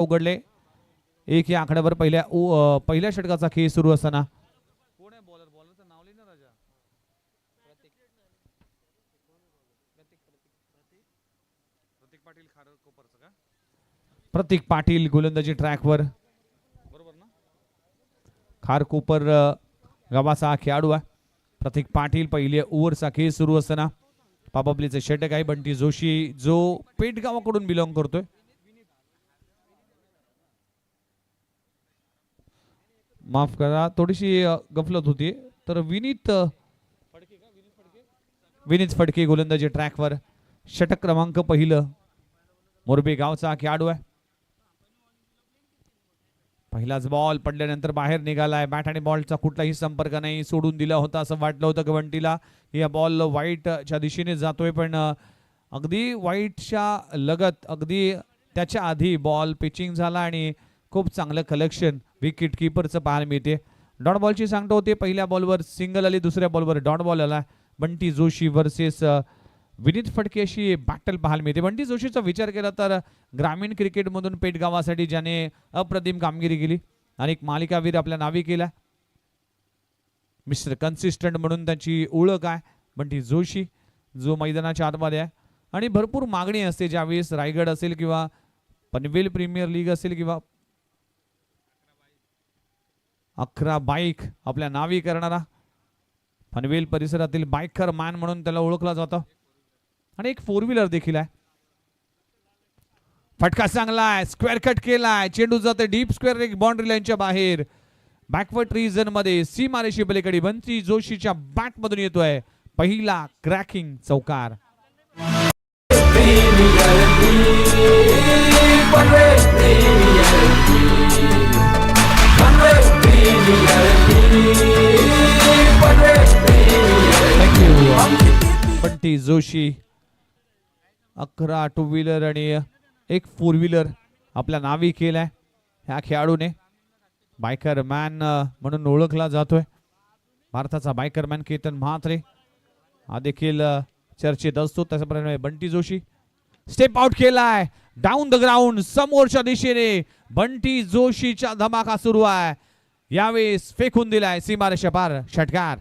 उघडले. एक या आकड्यावर पहिल्या षटकाचा खेळ सुरू असताना कोण आहे बॉलर? बॉलरचं नाव लिहि ना राजा. प्रतीक पाटील खारकोपरचं का? प्रतीक पाटील गोलंदाजी ट्रॅकवर, बरोबर ना? खारकोपर गावाचा खेळाडू आहे प्रतीक पाटील. पहिले ओव्हरचा खेळ सुरू असताना पापापलीचे षटक आहे बंटी जोशी, जो पेटगावाकडून बिलॉंग करतोय. माफ करा, थोडीशी गफलत होती. तर विनीत फडके गोलंदाजी ट्रॅकवर, षटक क्रमांक पहिलं. मोरबे गावचा खेळाडू आहे. पहिलाच बॉल पडल्यानंतर बाहेर निघालाय. बॅट आणि बॉलचा कुठलाही संपर्क नाही, सोडून दिला होता असं वाटलं होतं गवंटीला. या बॉल वाईटच्या दिशेने जातोय, पण अगदी वाईटच्या लगत, अगदी त्याच्या आधी बॉल पिचिंग झाला आणि खूप चांगलं कलेक्शन विकेट किपरचं पाहायला मिळते. डॉट बॉलची सांगतो होते. पहिल्या बॉलवर सिंगल आली, दुसऱ्या बॉलवर डॉट बॉल आला. बंटी जोशी वर्सेस विनीत फडके अशी बॅटल पाहायला मिळते. बंटी जोशीचा विचार केला तर ग्रामीण क्रिकेटमधून पेटगावासाठी ज्याने अप्रतिम कामगिरी केली आणि एक मालिकावीर आपल्या नावी केला, मिस्टर कन्सिस्टंट म्हणून त्याची ओळख आहे बंटी जोशी, जो मैदानाच्या आतमध्ये आहे. आणि भरपूर मागणी असते ज्यावेळेस रायगड असेल किंवा पनवेल प्रीमियर लीग असेल किंवा 11 बाईक आपल्या नावी करणारा, पनवेल परिसरातील बायकर मॅन म्हणून त्याला ओळखला जातं. आणि एक 4 व्हीलर देखील आहे. फटका चांगला आहे, स्क्वेअर कट केलाय, चेंडू जाते डीप स्क्वेअर, एक बाउंड्री लाईनच्या बाहेर. बॅकवर्ड रिजन मध्ये सीमारेषी पलीकडे बंटी जोशीच्या बॅट मधून येतोय पहिला क्रॅकिंग चौकार. बंटी जोशी 11 टू व्हीलर आणि एक 4 व्हीलर आपल्या नावी केलाय. ह्या खेळाडूने बायकर मॅन म्हणून ओळखला जातोय. भारताचा बायकर मॅन केतन म्हात्रे हा देखील चर्चेत असतो. त्याचप्रमाणे बंटी जोशी स्टेप आउट केलाय डाऊन द ग्राउंड, समोरच्या दिशेने बंटी जोशीचा धमाका सुरू आहे. यावेळेस फेकून दिलाय सीमारेषा पार षटकार.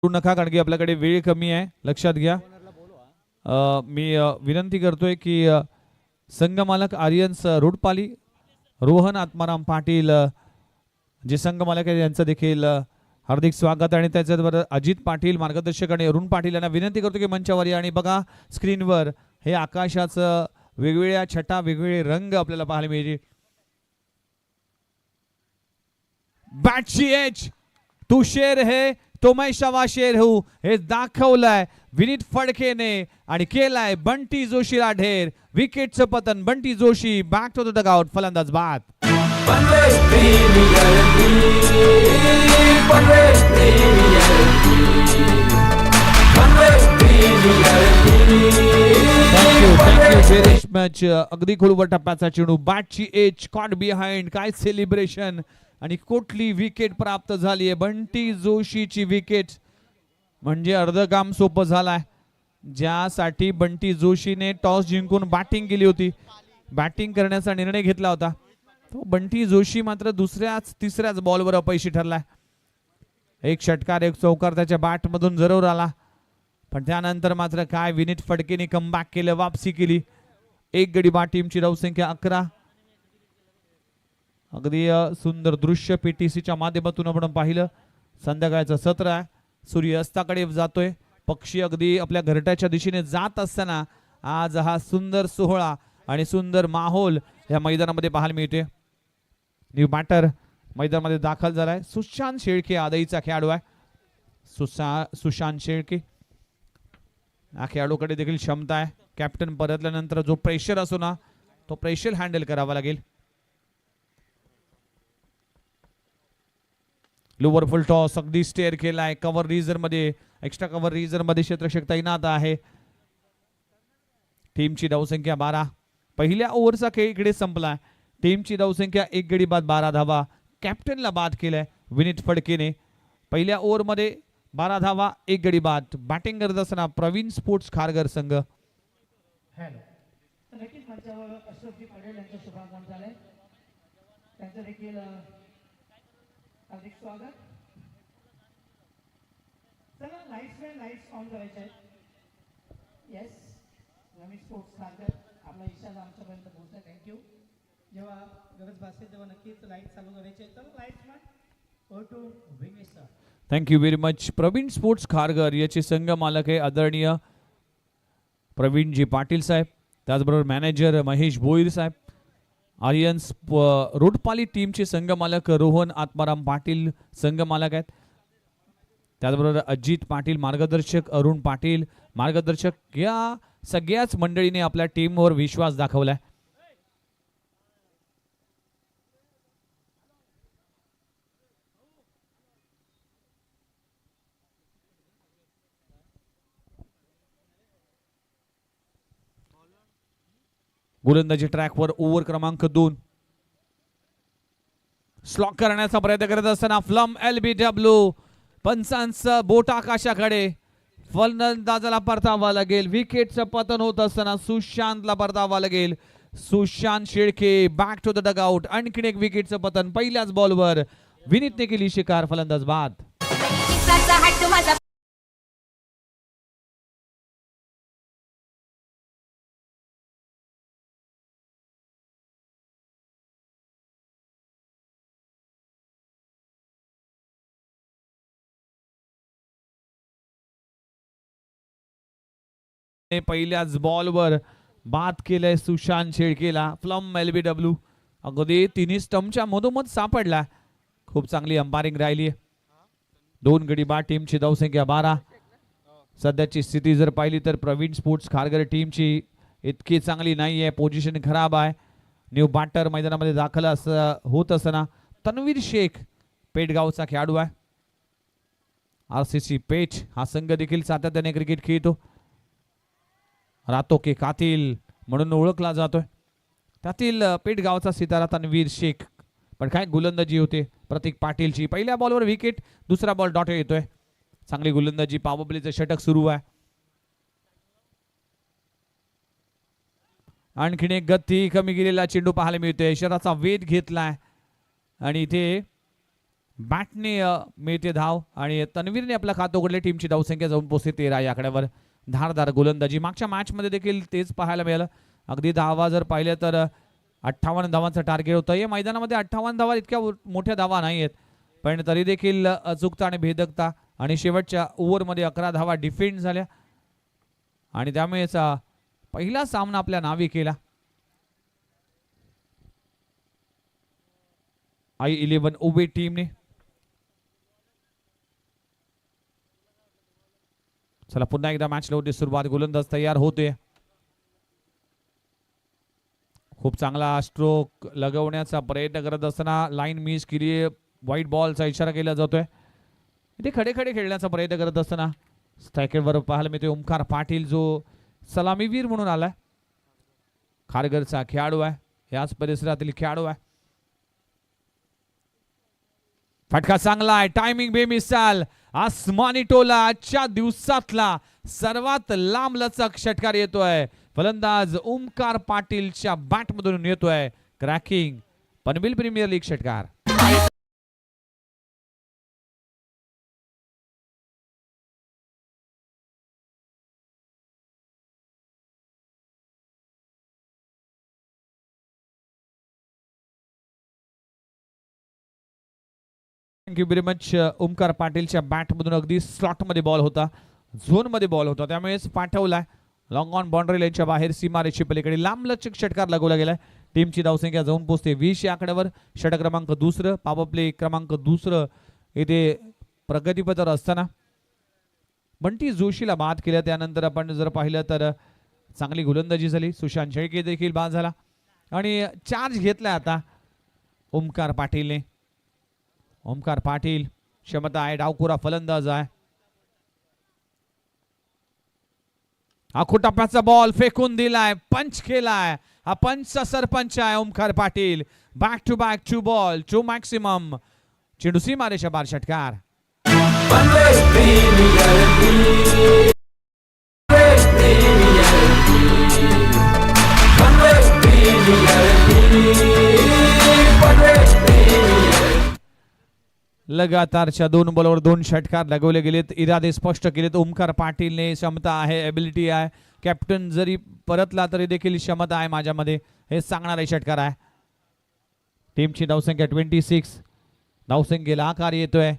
नका कारण की आपल्याकडे वेळ कमी आहे, लक्षात घ्या. मी विनंती करतोय की संघमालक आर्यन्स रोडपाली, रोहन आत्माराम पाटील जे संघमालक आहेत यांचं देखील हार्दिक स्वागत. आणि त्याच्याबरोबर अजित पाटील मार्गदर्शक आणि अरुण पाटील यांना विनंती करतो की मंचावर या आणि बघा स्क्रीनवर हे आकाशाचं वेगवेगळ्या छटा, वेगवेगळे रंग आपल्याला पाहायला मिळते. बॅटची एज तू शेर है तो मैं शवा शेर हूं हे दाखवलंय विनीत फडकेने आणि केलाय बंटी जोशीला ढेर. विकेटचं पतन, Bunty Joshi back to the dugout, फलंदाज बाद. Very much. अगदी खोलवर टप्प्याचा चेंडू, बॅटची एज, कॉट बिहाइंड, काय सेलिब्रेशन आणि कुठली विकेट प्राप्त झाली आहे. बंटी जोशीची विकेट म्हणजे अर्ध काम सोपं झालंय. ज्यासाठी बंटी जोशीने टॉस जिंकून बॅटिंग केली होती, बॅटिंग करण्याचा निर्णय घेतला होता, तो बंटी जोशी मात्र तिसऱ्याच बॉलवर अपयशी ठरलाय. एक षटकार, एक चौकार त्याच्या बॅट मधून जरूर आला, पण त्यानंतर मात्र काय विनीत फडकेने कमबॅक केलं, वापसी केली. एक गडी बाद, टीमची धावसंख्या 11. अगदी सुंदर दृश्य पीटीसीच्या माध्यमातून आपण पाहिलं. संध्याकाळचं सत्र आहे, सूर्य अस्ताकडे जातोय, पक्षी अगदी आपल्या घरट्याच्या दिशेने जात असताना आज हा सुंदर सोहळा आणि सुंदर माहोल या मैदानामध्ये पाहायला मिळते. न्यू बॅटर मैदानामध्ये दाखल झालाय. सुशांत शेळके आदईचा खेळाडू आहे. सुशांत शेळके या खेळाडूकडे देखील क्षमता आहे. कॅप्टन परतल्यानंतर जो प्रेशर असो ना, तो प्रेशर हँडल करावा लागेल. लोअर फुल टॉस अगदी स्टेअर केलाय, कव्हर रिजर मध्ये एक्स्ट्रा कव्हर रिजन मध्ये क्षेत्ररक्षक तैनात आहे. टीमची धावसंख्या 12. पहिल्या ओव्हरचा खेळ इकडे संपला. टीमची धावसंख्या 1 गडी बाद 12 धावा. कॅप्टनला बाद केलाय विनीत फडकेने. पहिल्या ओव्हरमध्ये 12 धावा 1 गडी बाद. बॅटिंग करत असताना प्रवीण स्पोर्ट्स खारघर संघ. नक्कीच मंचावर अशोकजी पटेल यांचं शुभागमन झालंय. त्यांचं देखील हार्दिक स्वागत. चला लाईट्स ऑन करायचे आहेत. येस, नवीन स्पोर्ट्स खारघर आपला इशारा आमच्यापर्यंत पोहोचला. थँक्यू. जेव्हा गरज भासेल तेव्हा नक्कीच लाईट चालू करायचे. चला lights man O two wing sir. Thank you very much. Praveen sports Kharghar याचे संघ मालक आहे आदरणीय प्रवीणजी पाटील साहेब. त्याचबरोबर मॅनेजर महेश भोईर साहेब. आर्यन्स रोडपाली टीमचे संघ मालक रोहन आत्माराम पाटील संघ मालक आहेत. त्याचबरोबर अजित पाटील मार्गदर्शक, अरुण पाटील मार्गदर्शक, या सगळ्याच मंडळीने आपल्या टीमवर विश्वास दाखवलाय. गोलंदाजी ट्रॅकवर ओव्हर क्रमांक 2. स्लॉक करण्याचा प्रयत्न करत असताना फ्लम LBW. पंचांचा बोट आकाशाकडे. फलंदाजाला परतावा लागेल. विकेटचं पतन होत असताना सुशांतला परतावा लागेल. Sushant Shelke back to the dugout. आणखीन एक विकेटचं पतन पहिल्याच बॉलवर. विनीतने केली शिकार. फलंदाज बाद. पहिल्याच बॉलवर बाद केलंय सुशांत शेळकेला. फ्लम LBW अगदी तिन्ही स्टंपच्या मधोमध सापडला. खूप चांगली अंपायरिंग राहिली. 2 गडी बाद. टीमची धावसंख्या 12. सध्याची स्थिती जर पाहिली तर प्रवीण स्पोर्ट्स खारघर टीमची इतकी चांगली नाही आहे. पोझिशन खराब आहे. न्यू बॅटर मैदानामध्ये दाखल होत असताना तन्वीर शेख पेठगावचा खेळाडू आहे. RCC पेठ हा संघ देखील सातत्याने क्रिकेट खेळतो. रातो के कातिल म्हणून ओळखला जातोय. त्यातील पेठगावचा सितारा तन्वीर शेख. पण काय गोलंदाजी होते प्रतीक पाटीलची. पहिल्या बॉलवर विकेट. दुसरा बॉल डॉट येतोय. चांगली गोलंदाजी. पॉवर प्लेचं षटक सुरू आहे. आणखीन एक गती कमी गेलेला चेंडू पाहायला मिळतोय. शराचा वेध घेतलाय आणि इथे बॅटने मिळते धाव आणि तन्वीरने आपला खातं उघडले. टीमची धावसंख्या जाऊन पोहोचते 13 या आकड्यावर. धारदार गोलंदाजी. मागच्या मॅच मध्ये देखील तेच पाहायला मिळालं. अगदी धावा जर पाहिलं तर 58 धावांचं टार्गेट होतं. या मैदानामध्ये 58 धावा इतक्या मोठ्या धावा नाही आहेत, पण तरी देखील अचूकता आणि भेदकता आणि शेवटच्या ओव्हरमध्ये 11 धावा डिफेंड झाल्या आणि त्यामुळे पहिला सामना आपल्या नावी केला. I11 ओबे टीमने. चला पुन्हा एकदा मॅचला होती सुरुवात. गोलंदाज तयार होते. खूप चांगला स्ट्रोक लगवण्याचा प्रयत्न करत असताना लाईन मिस केली. व्हाईट बॉलचा इशारा केला जातोय. इथे खडे खडे खेळण्याचा प्रयत्न करत असताना स्ट्रायकरवर पाहायला मिळतोय ओमकार पाटील, जो सलामीवीर म्हणून आलाय. खारघरचा खेळाडू आहे, याच परिसरातील खेळाडू आहे. फटका चांगला आहे. टायमिंग बेमिसाल. आसमानी टोला. आजच्या दिवसातला सर्वात लांब लचक षटकार येतोय. फलंदाज ओमकार पाटीलच्या बॅट मधून येतोय. क्रॅकिंग पनवेल प्रीमियर लीग षटकार. Thank you very much. ओमकार पाटीलच्या बॅट मधून अगदी स्लॉट मध्ये बॉल होता, झोन मध्ये बॉल होता, त्यामुळेच पाठवलाय. लॉंग ऑन बाउंड्री लाईनच्या बाहेर सीमारेषे पलीकडे लांब लचक षटकार लगवला गेलाय. टीमची धावसंख्या जाऊन पोहोचते 20 या आकड्यावर. षटक क्रमांक 2, पॉवर प्ले क्रमांक 2 येथे प्रगतीपथावर असताना बंटी जोशीला बाद केलं. त्यानंतर आपण जर पाहिलं तर चांगली गोलंदाजी झाली. सुशांत शेळके देखील बाद झाला आणि चार्ज घेतला आता ओमकार पाटीलने. ओमकार पाटील क्षमता आहे, डावखोरा फलंदाज आहे. आखो टप्प्याचा बॉल फेकून दिलाय, पंच केलाय. हा पंचचा सरपंच आहे Omkar Patil. Back to ball to maximum. चेंडू सीमारेषा बाहेर षटकार. लगातारच्या 2 बॉलवर 2 षटकार लगवले गेलेत. इरादे स्पष्ट केलेत. ओमकार पाटीलने क्षमता आहे, एबिलिटी आहे. कॅप्टन जरी परतला तरी देखील क्षमता आहे माझ्यामध्ये, हे सांगणारे षटकार आहे. टीमची धावसंख्या 26. धावसंख्येला आकार येतोय.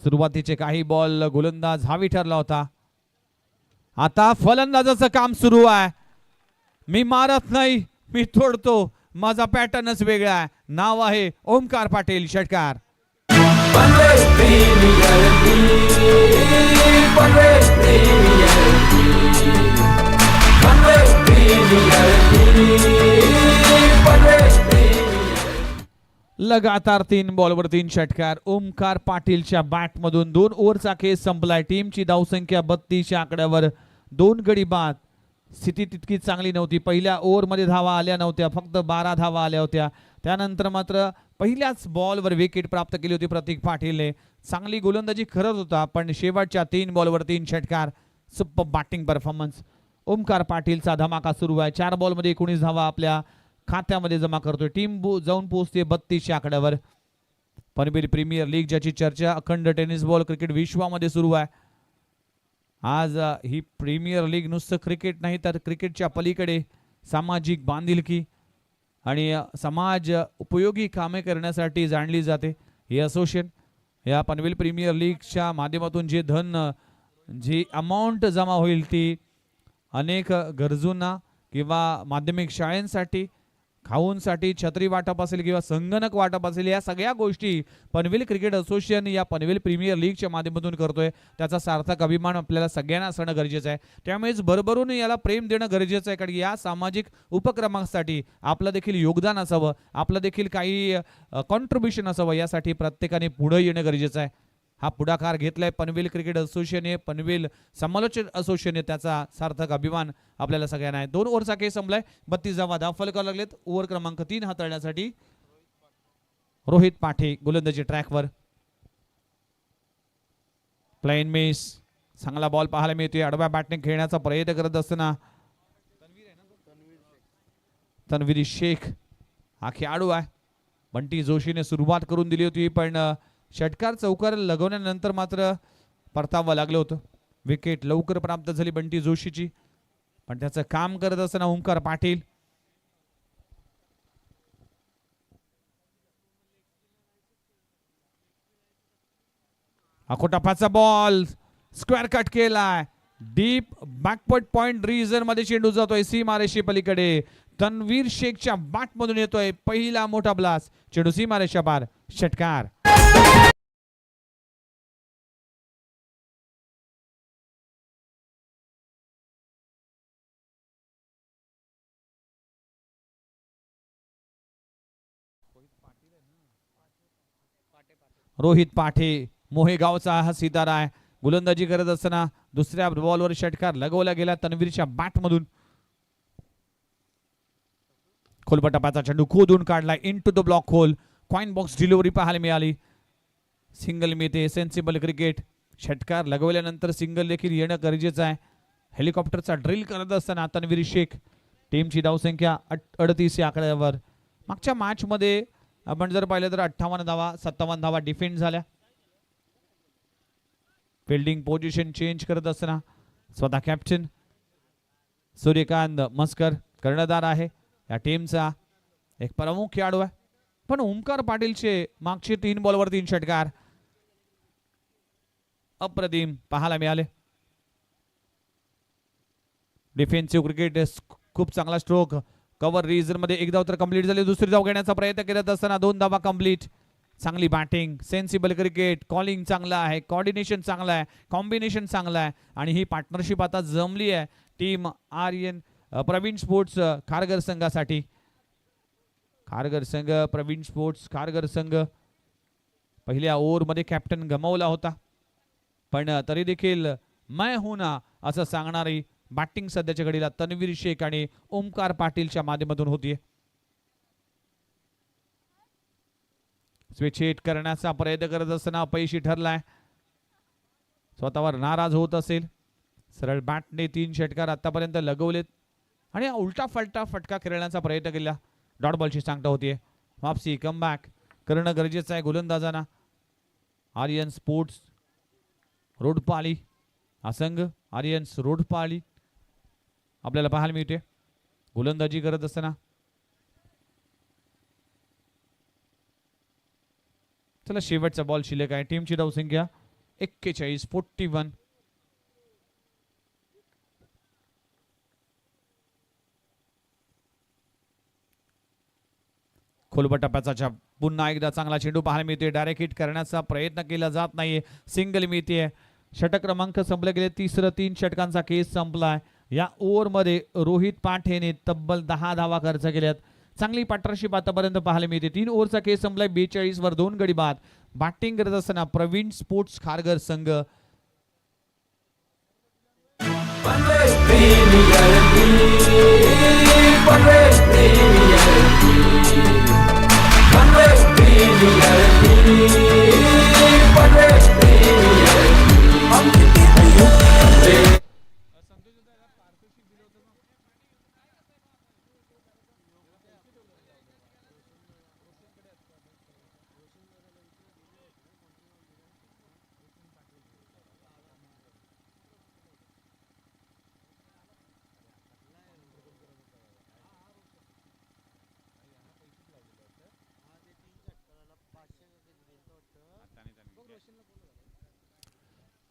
सुरुवातीचे काही बॉल गोलंदाज हावी ठरला होता. आता फलंदाजाचं काम सुरू आहे. मी मारत नाही, मी तोडतो. माझा पॅटर्नच वेगळा आहे. नाव आहे ओमकार पाटील. षटकार. लगातार 3 बॉलवर 3 षटकार. ओमकार पाटीलच्या बॅटमधून 2 ओव्हरचा खेळ संपलाय. टीमची धावसंख्या 32 या आकड्यावर. 2 गडी बाद. स्थिती तितकी चांगली नव्हती. पहिल्या ओव्हरमध्ये धावा आल्या नव्हत्या, फक्त 12 धावा आल्या होत्या. त्यानंतर मात्र पहिल्याच बॉलवर विकेट प्राप्त केली होती प्रतीक पाटीलने. चांगली गोलंदाजी करत होता, पण शेवटच्या 3 बॉलवर 3 षटकार. Super batting performance. ओमकार पाटीलचा धमाका सुरू आहे. 4 बॉलमध्ये 19 धावा आपल्या खात्यामध्ये जमा करतोय. टीम जाऊन पोहोचते 32 आकड्यावर. पनवेल प्रीमियर लीग ज्याची चर्चा अखंड टेनिस बॉल क्रिकेट विश्वामध्ये सुरू आहे. आज ही प्रीमियर लीग नुसतं क्रिकेट नाही तर क्रिकेटच्या पलीकडे सामाजिक बांधिलकी आणि समाज उपयोगी कामे करण्यासाठी जाणली जाते. हे असोसिएशन या पनवेल प्रीमियर लीगच्या माध्यमातून जे धन, जी अमाऊंट जमा होईल ती अनेक गरजूंना किंवा माध्यमिक शाळांसाठी, खाऊंसाठी छत्री वाटप असेल किंवा संगणक वाटप असेल, या सगळ्या गोष्टी पनवेल क्रिकेट असोसिएशन या पनवेल प्रीमियर लीगच्या माध्यमातून करतोय. त्याचा सार्थक अभिमान आपल्याला सगळ्यांना असणं गरजेचं आहे. त्यामुळेच भरभरून याला प्रेम देणं गरजेचं आहे, कारण या सामाजिक उपक्रमांसाठी आपलं देखील योगदान असावं, आपलं देखील काही कॉन्ट्रीब्युशन असावं. यासाठी प्रत्येकाने पुढे येणं गरजेचं आहे. हा पुढाकार घेतलाय पनवेल क्रिकेट असोसिएशन, पनवेल समालोचक असोसिएशन. त्याचा सार्थक अभिमान आपल्याला सगळ्यांना आहे. 2 ओव्हरचा खेळ संपलाय. 32 धावा दाखल करावे लागलेत. ओव्हर क्रमांक 3 हाताळण्यासाठी रोहित पाठे गोलंदाजी ट्रॅकवर. Plain miss. चांगला बॉल पाहायला मिळतोय. आडव्या बॅटने खेळण्याचा प्रयत्न करत असताना तन्वीर शेख हा खेळाडू आहे. बंटी जोशीने सुरुवात करून दिली होती, पण षटकार चौकार लगवल्यानंतर मात्र परतावं लागलं होतं. विकेट लवकर प्राप्त झाली बंटी जोशीची, पण त्याचं काम करत असताना ओमकार पाटील. आखोटापाचा बॉल स्क्वेअर कट केलाय. डीप बॅकवर्ड पॉइंट रिजन मध्ये चेंडू जातोय सीमारेषे पलीकडे. तन्वीर शेखच्या बॅट मधून येतोय पहिला मोठा ब्लास्ट. चेंडू सीमारेषा पार. षटकार. रोहित पाठे मोहेगावचा हा सितारा आहे. गोलंदाजी करत असताना दुसऱ्या बॉलवर षटकार लगवला गेला तन्वीरच्या बॅट मधून. खोलपटापाचा चेंडू खोदून काढलाय into the block hole. Coin box delivery पाहायला मिळाली. सिंगल मिळते. Sensible cricket. षटकार लगवल्यानंतर सिंगल देखील येणं गरजेचं आहे. हेलिकॉप्टरचा ड्रिल करत असताना तन्वीर शेख. टीमची धावसंख्या 38 या आकड्यावर. मागच्या मॅच मध्ये आपण जर पाहिलं तर 58 धावा 57 धावा डिफेंड झाल्या. फिल्डिंग पोझिशन चेंज करत असताना स्वतः कॅप्टन सूर्यकांत मस्कर कर्णधार आहे या टीमचा, एक प्रमुख खेळाडू आहे. पण ओमकार पाटीलचे मागचे 3 बॉलवर 3 षटकार अप्रतिम पाहायला मिळाले. डिफेन्सिव्ह क्रिकेट खूप चांगला स्ट्रोक. कव्हर रिजन मध्ये एक धाव तर कंप्लीट झाली. दुसरी धाव घेण्याचा प्रयत्न करत असताना 2 धावा कंप्लीट. चांगली बॅटिंग. Sensible cricket. कॉलिंग चांगला आहे. कोऑर्डिनेशन चांगला आहे. कॉम्बिनेशन चांगला आहे. आणि ही पार्टनरशिप आता जमली आहे टीम आर्यन प्रवीण स्पोर्ट्स खारघर संघासाठी. खारघर संघ प्रवीण स्पोर्ट्स खारघर संघ पहिल्या ओव्हरमध्ये कॅप्टन गमावला होता, पण तरी देखील मैं हूं ना असं सांगणारी बॅटिंग सध्याच्या घडीला तन्वीर शेख आणि ओमकार पाटीलच्या माध्यमातून होतीये. स्विच हिट करण्याचा प्रयत्न करत असताना अपयशी ठरलाय. स्वतःवर नाराज होत असेल. सरळ बॅटने 3 षटकार आतापर्यंत लगवलेत आणि उलटा फलटा फटका खेळण्याचा प्रयत्न केला. डॉट बॉलची सांगता होतीये. वापसी कमबॅक करणं गरजेचं आहे गोलंदाजांना. आर्यन स्पोर्ट्स रोडपाली हा संघ आर्यन्स रोडपाली आपल्याला पाहायला मिळते गोलंदाजी करत असताना. चला शेवटचा बॉल शिल्लक आहे. टीमची धावसंख्या 41-41. खोलबट टप्प्याचा पुन्हा एकदा चांगला चेंडू पाहायला मिळतोय. डायरेक्ट हिट करण्याचा प्रयत्न केला जात नाहीये. सिंगल मिळते. षटक क्रमांक संपले गेले. तिसरं 3 षटकांचा केस संपलाय. या ओव्हरमध्ये रोहित पाठेने तब्बल 10 धावा खर्च केल्यात. चांगली पार्टनरशिप आतापर्यंत पाहायला मिळते. 3 ओव्हरचा केस संपलाय. 42 वर 2 गडी बाद. बॅटिंग करत असताना प्रवीण स्पोर्ट्स खारघर संघ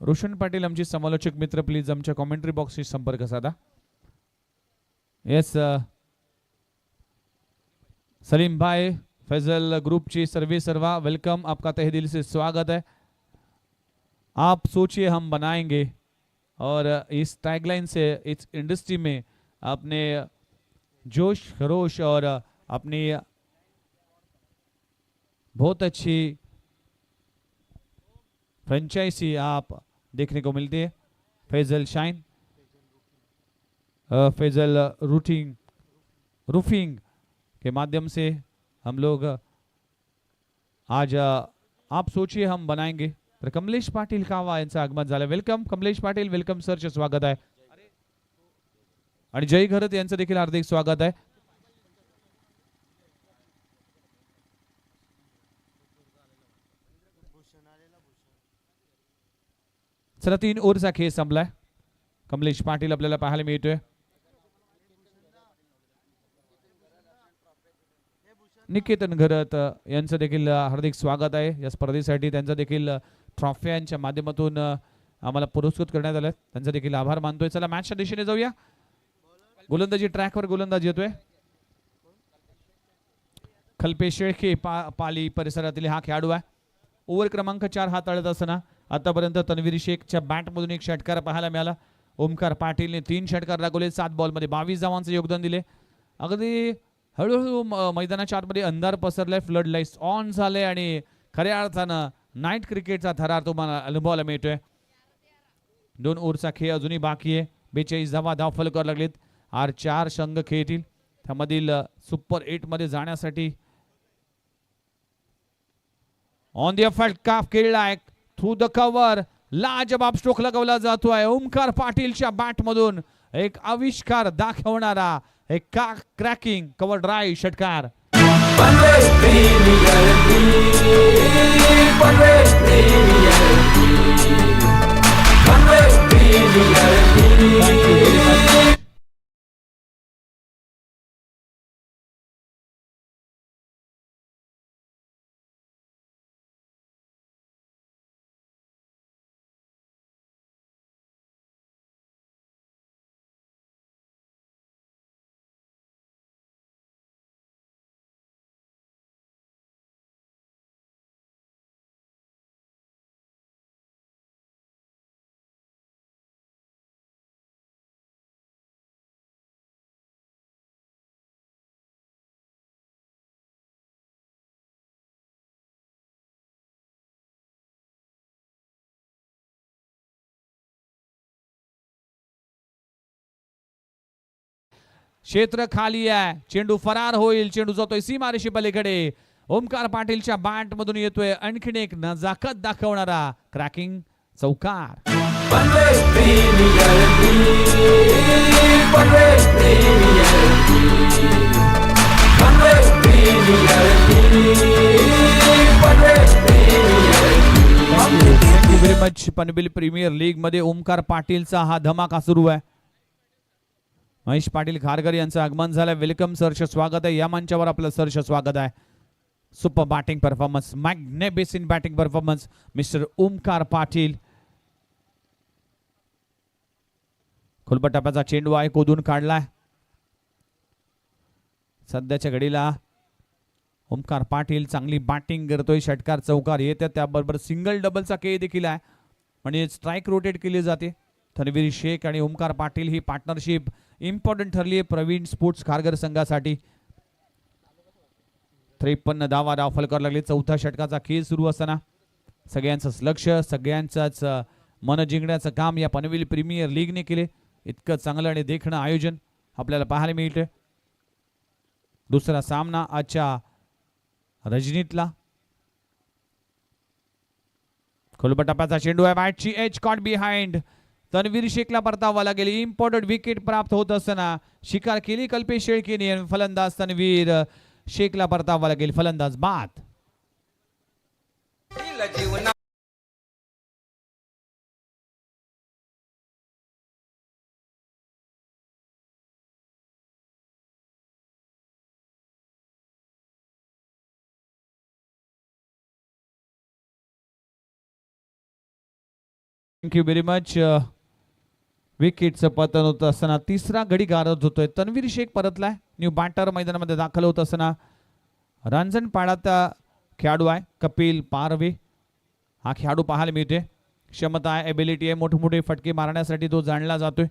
रोशन पाटील आमचे समालोचक मित्र प्लीज आमच्या कॉमेंट्री बॉक्सशी संपर्क साधा. येस सलीम भाई फैजल ग्रुप ची सर्वा वेलकम. आपका तहे दिल से स्वागत है. आप सोचिए हम बनाएंगे और इस टैगलाइन से इस इंडस्ट्री में अपने जोश खरोश और अपनी बहुत अच्छी फ्रेंचाइजी आप देखने को मिलती है. फैजल शाइन फैजल रूफिंग के माध्यम से हम लोग आज आप सोचिए हम बनाएंगे. तर कमलेश पाटील कावा यांचं आगमन झालं. वेलकम कमलेश पाटील. वेलकम सरचे स्वागत आहे. आणि जय घरत यांचं देखील हार्दिक स्वागत आहे. चला 3 ओव्हरचा खेळ संपलाय. कमलेश पाटील आपल्याला पाहायला मिळतोय. निकेतन घरत यांचं देखील हार्दिक स्वागत आहे. या स्पर्धेसाठी त्यांचा देखील ट्रॉफ्यांच्या माध्यमातून आम्हाला पुरस्कृत करण्यात आलं. त्यांचा देखील आभार मानतोय. चला मॅचच्या दिशेने जाऊया. गोलंदाजी ट्रॅकवर गोलंदाज येतोय. कल्पेश शेळके पाली परिसरातील हा खेळाडू आहे. ओव्हर क्रमांक 4 हाताळत असताना आतापर्यंत तन्वीर शेखच्या बॅटमधून 1 षटकार पाहायला मिळाला. ओमकार पाटीलने 3 षटकार लागवले. 7 बॉलमध्ये 22 धावांचे योगदान दिले. अगदी हळूहळू मैदानाच्या आतमध्ये अंधार पसरलाय. फ्लड लाईट्स ऑन झाले आणि खऱ्या अर्थानं नाईट क्रिकेटचा थरार तुम्हाला अनुभवायला मिळतोय. 2 ओव्हरचा खेळ अजूनही बाकी आहे. 42 धावा धावफलकावर लागलेत. 4 संघ खेळतील. त्यामधील सुपर 8 मध्ये जाण्यासाठी ऑन द फटका खेळलाय थ्रू द कव्हर. लाजबाब स्ट्रोक लगवला जातोय. ओमकार पाटीलच्या बॅट मधून एक आविष्कार दाखवणारा एक क्रॅकिंग कव्हर ड्राईव्ह षटकार. क्षेत्र खाली आहे, चेंडू फरार होईल, चेंडू जातोय सीमारेषे पलीकडे. ओमकार पाटीलच्या बॅट मधून येतोय आणखीन एक नजाकत दाखवणारा क्रॅकिंग चौकार. Thank you very much. Panvel premier league मध्ये ओमकार पाटीलचा हा धमाका सुरू आहे. महेश पाटील खारकर यांचं आगमन झालंय. वेलकम सरचं स्वागत आहे या मंचावर. आपलं सरचं स्वागत आहे. Super batting performance, magnificent batting performance mister Omkar Patil. खोलपट टप्प्याचा चेंडू आहे, कोदून काढलाय. सध्याच्या घडीला ओमकार पाटील चांगली बॅटिंग करतोय. षटकार चौकार येतात, त्याबरोबर सिंगल डबलचा खेळ देखील आहे म्हणजे स्ट्राईक रोटेट केली जाते. तन्वीर शेख आणि ओमकार पाटील ही पार्टनरशिप इम्पॉर्टंट ठरली आहे प्रवीण स्पोर्ट्स खारघर संघासाठी. 53 धावा दाखल करायला लागले. चौथा षटकाचा खेळ सुरू असताना सगळ्यांचंच लक्ष, सगळ्यांचंच मन जिंकण्याचं काम या पनवेल प्रीमियर लीगने केले. इतकं चांगलं आणि देखणं आयोजन आपल्याला पाहायला मिळते. दुसरा सामना आजच्या रजनीतला. खोलपट टप्प्याचा चेंडू आहे, बॅटची एज कॉट बिहाइंड. तन्वीर शेखला परतावा लागेल. इम्पॉर्टंट विकेट प्राप्त होत असताना शिकार केली कल्पेश शेळकेने. फलंदाज तन्वीर शेखला परतावा लागेल. फलंदाज बाद. Thank you very much. विकेटचं पतन होत असताना तिसरा गडी गारद होतोय. तन्वीर शेख परतलाय. न्यू बॅटर मैदानामध्ये दाखल होत असताना रांजणपाडाचा खेळाडू आहे कपिल पारवे. हा खेळाडू पाहायला मिळते. क्षमता आहे, एबिलिटी आहे, मोठमोठे फटके मारण्यासाठी तो जाणला जातोय.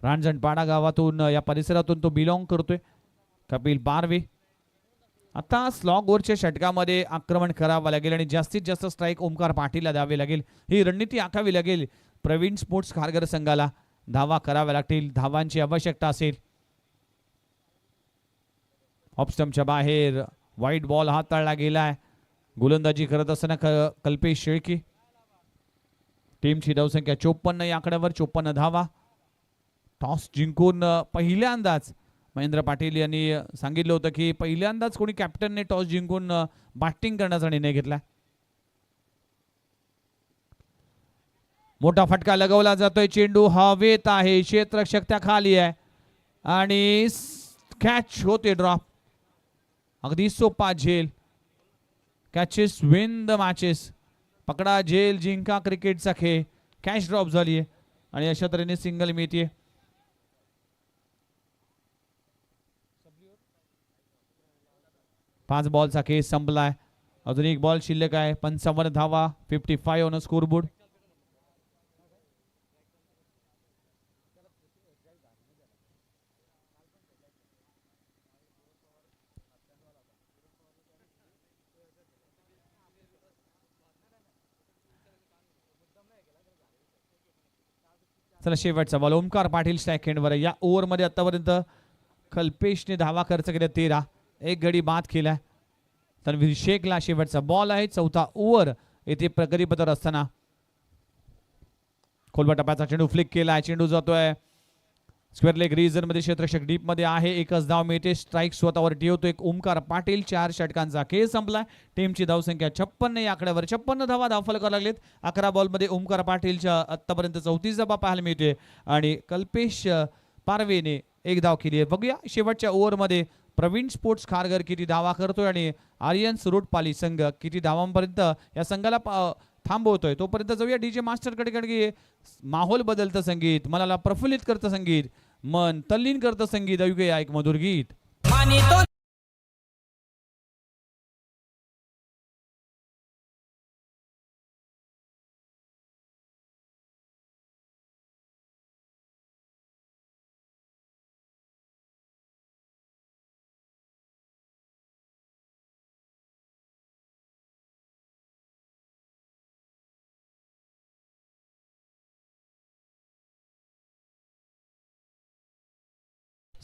रांजणपाडा गावातून या परिसरातून तो बिलॉंग करतोय कपिल पारवे. आता स्लॉग ओव्हरच्या षटकामध्ये आक्रमण करावं लागेल आणि जास्तीत जास्त स्ट्राईक ओमकार पाटीलला द्यावे लागेल. ही रणनीती आखावी लागेल. प्रवीण स्पोर्ट्स खारघर संघाला धावा कराव्या लागतील, धावांची आवश्यकता असेल. ऑफस्टंपच्या बाहेर व्हाईट बॉल हाताळला गेलाय. गोलंदाजी करत असताना कल्पेश शेळके. टीमची धावसंख्या 54 या आकड्यावर 54 धावा. टॉस जिंकून पहिल्यांदाच महेंद्र पाटील यांनी सांगितलं होतं की पहिल्यांदाच कोणी कॅप्टनने टॉस जिंकून बॅटिंग करण्याचा निर्णय घेतला. मोठा फटका लगवला जातोय. चेंडू हवेत आहे, क्षेत्ररक्षक त्या खाली आहे आणि कॅच होते ड्रॉप. अगदी सोपा झेल. Catches win the matches. पकडा झेल जिंका क्रिकेटचा खेळ. कॅच ड्रॉप झाली आहे आणि अशा तऱ्हेने सिंगल मिळते. पाच बॉलचा खेळ संपलाय. अजून एक बॉल शिल्लक आहे. 55 धावा, 55 ऑन स्कोरबोर्ड. चला शेवटचा बॉल ओमकार पाटील स्ट्राईक एंडवर. या ओव्हरमध्ये आतापर्यंत कल्पेशने धावा खर्च केल्या 13. एक गडी बाद केलाय. तन्वीर शेखला शेवटचा बॉल आहे. चौथा ओव्हर येथे प्रगतीपथावर असताना खोलपट टप्प्याचा चेंडू फ्लिक केलाय. चेंडू जातोय स्क्वेअर लेग रिजन मध्ये. क्षेत्ररक्षक डीप मध्ये आहे. एकच धाव मिळते. स्ट्राईक स्वतःवर ठेवतो एक ओमकार पाटील. 4 षटकांचा खेळ संपलाय. टीमची धावसंख्या 56 या आकड्यावर. 56 धावा दाखल करायला लागलेत. 11 बॉल मध्ये ओमकार पाटीलच्या आतापर्यंत 34 धावा पाहायला मिळते आणि कल्पेश पारवेने एक धाव केली आहे. बघूया शेवटच्या ओव्हरमध्ये प्रवीण स्पोर्ट्स खारघर किती धावा करतोय आणि आर्यन्स रोडपाली संघ किती धावांपर्यंत या संघाला थांबवतोय. तोपर्यंत जाऊया डीजे मास्टर कडे. माहोल बदलतं संगीत, मनाला प्रफुल्लित करतं संगीत, मन तल्लीन करतं संगीत. ऐकूया एक मधुर गीत.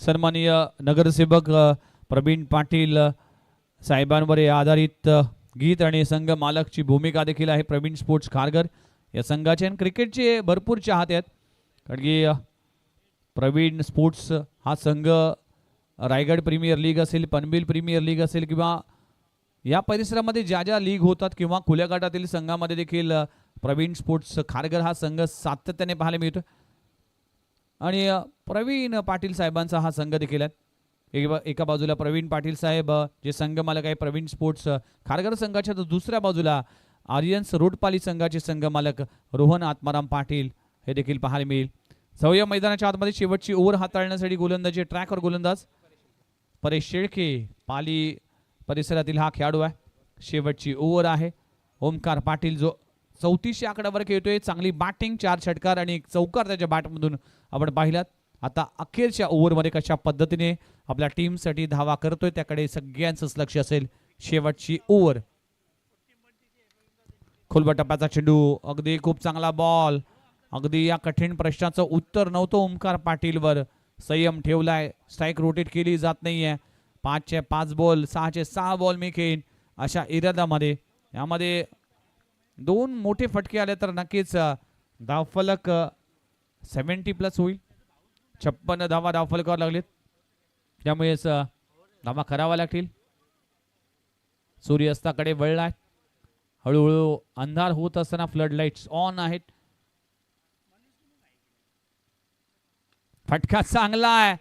सन्माननीय नगरसेवक प्रवीण पाटील साहेबांवर हे आधारित गीत आणि संघ मालकची भूमिका देखील आहे प्रवीण स्पोर्ट्स खारघर या संघाचे. आणि क्रिकेटचे भरपूर चाहते आहेत कारण की प्रवीण स्पोर्ट्स हा संघ रायगड प्रीमियर लीग असेल, पनवेल प्रीमियर लीग असेल किंवा या परिसरामध्ये ज्या ज्या लीग होतात किंवा खुल्या गटातील संघामध्ये देखील प्रवीण स्पोर्ट्स खारघर हा संघ सातत्याने पाहायला मिळतो. आणि प्रवीण पाटील साहेबांचा हा संघ देखील आहे. एका बाजूला प्रवीण पाटील साहेब जे संघ मालक आहे प्रवीण स्पोर्ट्स खारघर संघाच्या, तर दुसऱ्या बाजूला आर्यन्स रोडपाली संघाचे संघ मालक रोहन आत्माराम पाटील हे देखील पाहायला मिळेल. जाऊया मैदानाच्या आतमध्ये. शेवटची ओव्हर हाताळण्यासाठी गोलंदाजी ट्रॅकवर गोलंदाज परेश शेळके पाली परिसरातील हा खेळाडू आहे. शेवटची ओव्हर आहे. ओमकार पाटील जो 3400 आकड्यावर खेळतोय. चांगली बॅटिंग, 4 षटकार आणि एक चौकार त्याच्या बॅटमधून आपण पाहिलात. आता अखेरच्या ओव्हरमध्ये कशा पद्धतीने आपल्या टीमसाठी धावा करतोय त्याकडे सगळ्यांचंच लक्ष असेल. शेवटची ओव्हर. खोलवा टप्प्याचा चेंडू, अगदी खूप चांगला बॉल. अगदी या कठीण प्रश्नाचं उत्तर नव्हतं ओमकार पाटीलवर. संयम ठेवलाय. स्ट्राईक रोटेट केली जात नाहीये. 5चे 5 बॉल, 6चे 6 बॉल मी खेळीन अशा इराद्यामध्ये. यामध्ये 2 मोठे फटके आले तर नक्कीच धावफलक 70+ होईल. 56 धावा धावफलकावर लागलेत, त्यामुळे धावा करावा लागतील. सूर्यास्ताकडे वळलाय. हळूहळू अंधार होत असताना फ्लड लाईट्स ऑन आहेत. फटका चांगला आहे.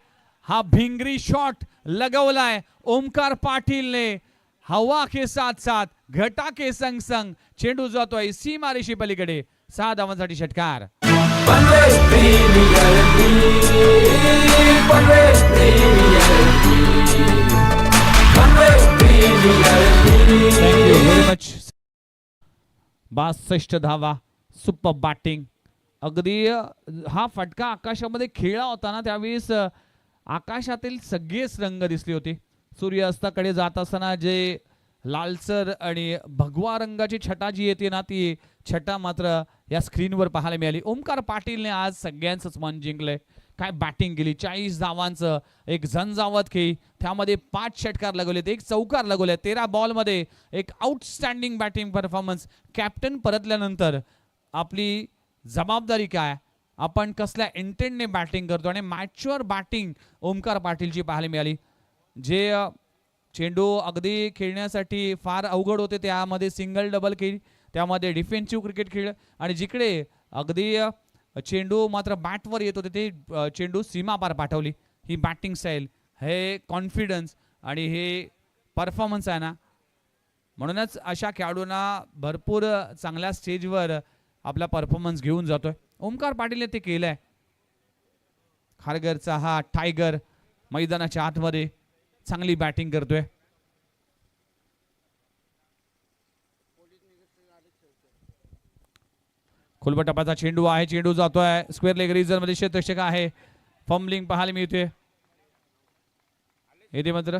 हा भिंगरी शॉट लगवलाय ओमकार पाटीलने. हवा के साथ साथ घटा के संग संग चेंडू जातोय सीमारेषी पलीकडे. 6 धावांसाठी षटकार. Thank you very much. 62 धावा. Super batting. अगदी हा फटका आकाशामध्ये खेळला होता ना, त्यावेळेस आकाशातील सगळेच रंग दिसले होते. सूर्यास्ताकडे जात असताना जे लालसर आणि भगवा रंगाची छटा जी येते ना, ती छटा मात्र या स्क्रीनवर पाहायला मिळाली. ओमकार पाटीलने आज सगळ्यांचंच मन जिंकलंय. काय बॅटिंग केली. 40 धावांचं एक झंझावत खेळी, त्यामध्ये 5 षटकार लगवलेत, एक चौकार लगवले. 13 बॉलमध्ये एक आउटस्टँडिंग बॅटिंग परफॉर्मन्स. कॅप्टन परतल्यानंतर आपली जबाबदारी काय, आपण कसल्या इंटेंटने बॅटिंग करतो आणि मॅच्युअर बॅटिंग ओमकार पाटीलची पाहायला मिळाली. जे चेंडू अगदी खेळण्यासाठी फार अवघड होते त्यामध्ये सिंगल डबल खेळली, त्यामध्ये डिफेन्सिव्ह क्रिकेट खेळलं. आणि जिकडे अगदी चेंडू मात्र बॅटवर येत होते ते चेंडू सीमा पार पाठवली. ही बॅटिंग स्टाईल, हे कॉन्फिडन्स आणि हे परफॉर्मन्स आहे ना, म्हणूनच अशा खेळाडूंना भरपूर चांगल्या स्टेजवर आपला परफॉर्मन्स घेऊन जातोय. ओमकार पाटीलने ते केलंय. खारघरचा हा टायगर मैदानाच्या आतमध्ये चांगली बॅटिंग करतोय. खोलवा टप्प्याचा चेंडू आहे. चेंडू जातोय स्क्वेअर लेग रिजन मध्ये. क्षेत्ररक्षक आहे. फंबलिंग पाहायला मिळते. येते मात्र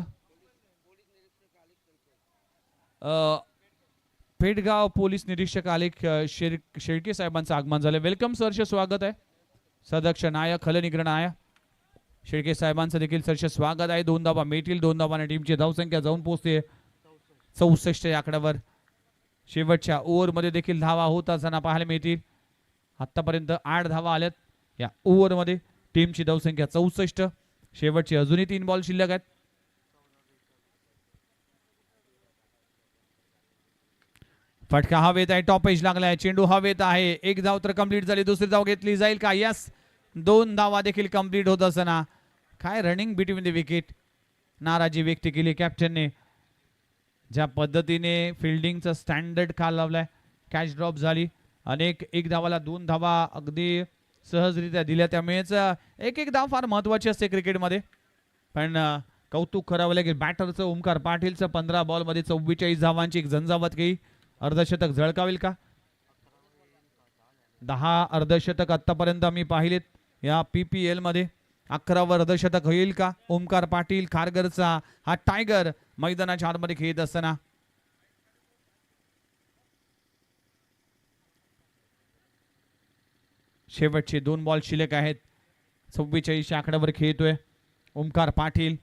पेडगाव पोलीस निरीक्षक आलेख शेळके साहेबांचं आगमन झालं. वेलकम सरच स्वागत आहे. सदक्ष नायक खलनिग्रह नायक शेळके साहेबांचं देखील सरच स्वागत आहे. 2 धावा मिळतील. 2 धावाने टीमची धावसंख्या जाऊन पोहोचते 64 या आकड्यावर. शेवटच्या ओव्हरमध्ये देखील धावा होत असताना पाहायला मिळतील. आतापर्यंत 8 धावा आल्यात या ओव्हरमध्ये. टीमची धावसंख्या 64. शेवटचे अजूनही 3 बॉल शिल्लक आहेत. फटका हवेत आहे. टॉप एज लागलाय. चेंडू हवेत आहे. एक धाव तर कंप्लीट झाली. दुसरी धाव घेतली जाईल का? यस. 2 धावा देखील कंप्लीट होत असताना काय रनिंग बिटवीन द विकेट. नाराजी व्यक्त केली कॅप्टनने. ज्या पद्धतीने फिल्डिंगचा स्टँडर्ड खाल लावलाय. कॅच ड्रॉप झाली. अनेक एक धावाला 2 धावा अगदी सहजरित्या दिल्या. त्यामुळेच एक धाव फार महत्वाची असते क्रिकेटमध्ये. पण कौतुक करावं लागेल बॅटरचं ओमकार पाटीलचं. 15 बॉलमध्ये 44 धावांची एक झंझावत केली. अर्धशतक झळकावेल का? 10 अर्धशतक आतापर्यंत आम्ही पाहिलेत या PPL मध्ये. 11वर अर्धशतक होईल का? ओमकार पाटील खारघरचा हा टायगर मैदानाच्या आतमध्ये खेळत असताना. शेवटचे 2 बॉल शिल्लक आहेत. 44 आकड्यावर खेळतोय. Omkar Patil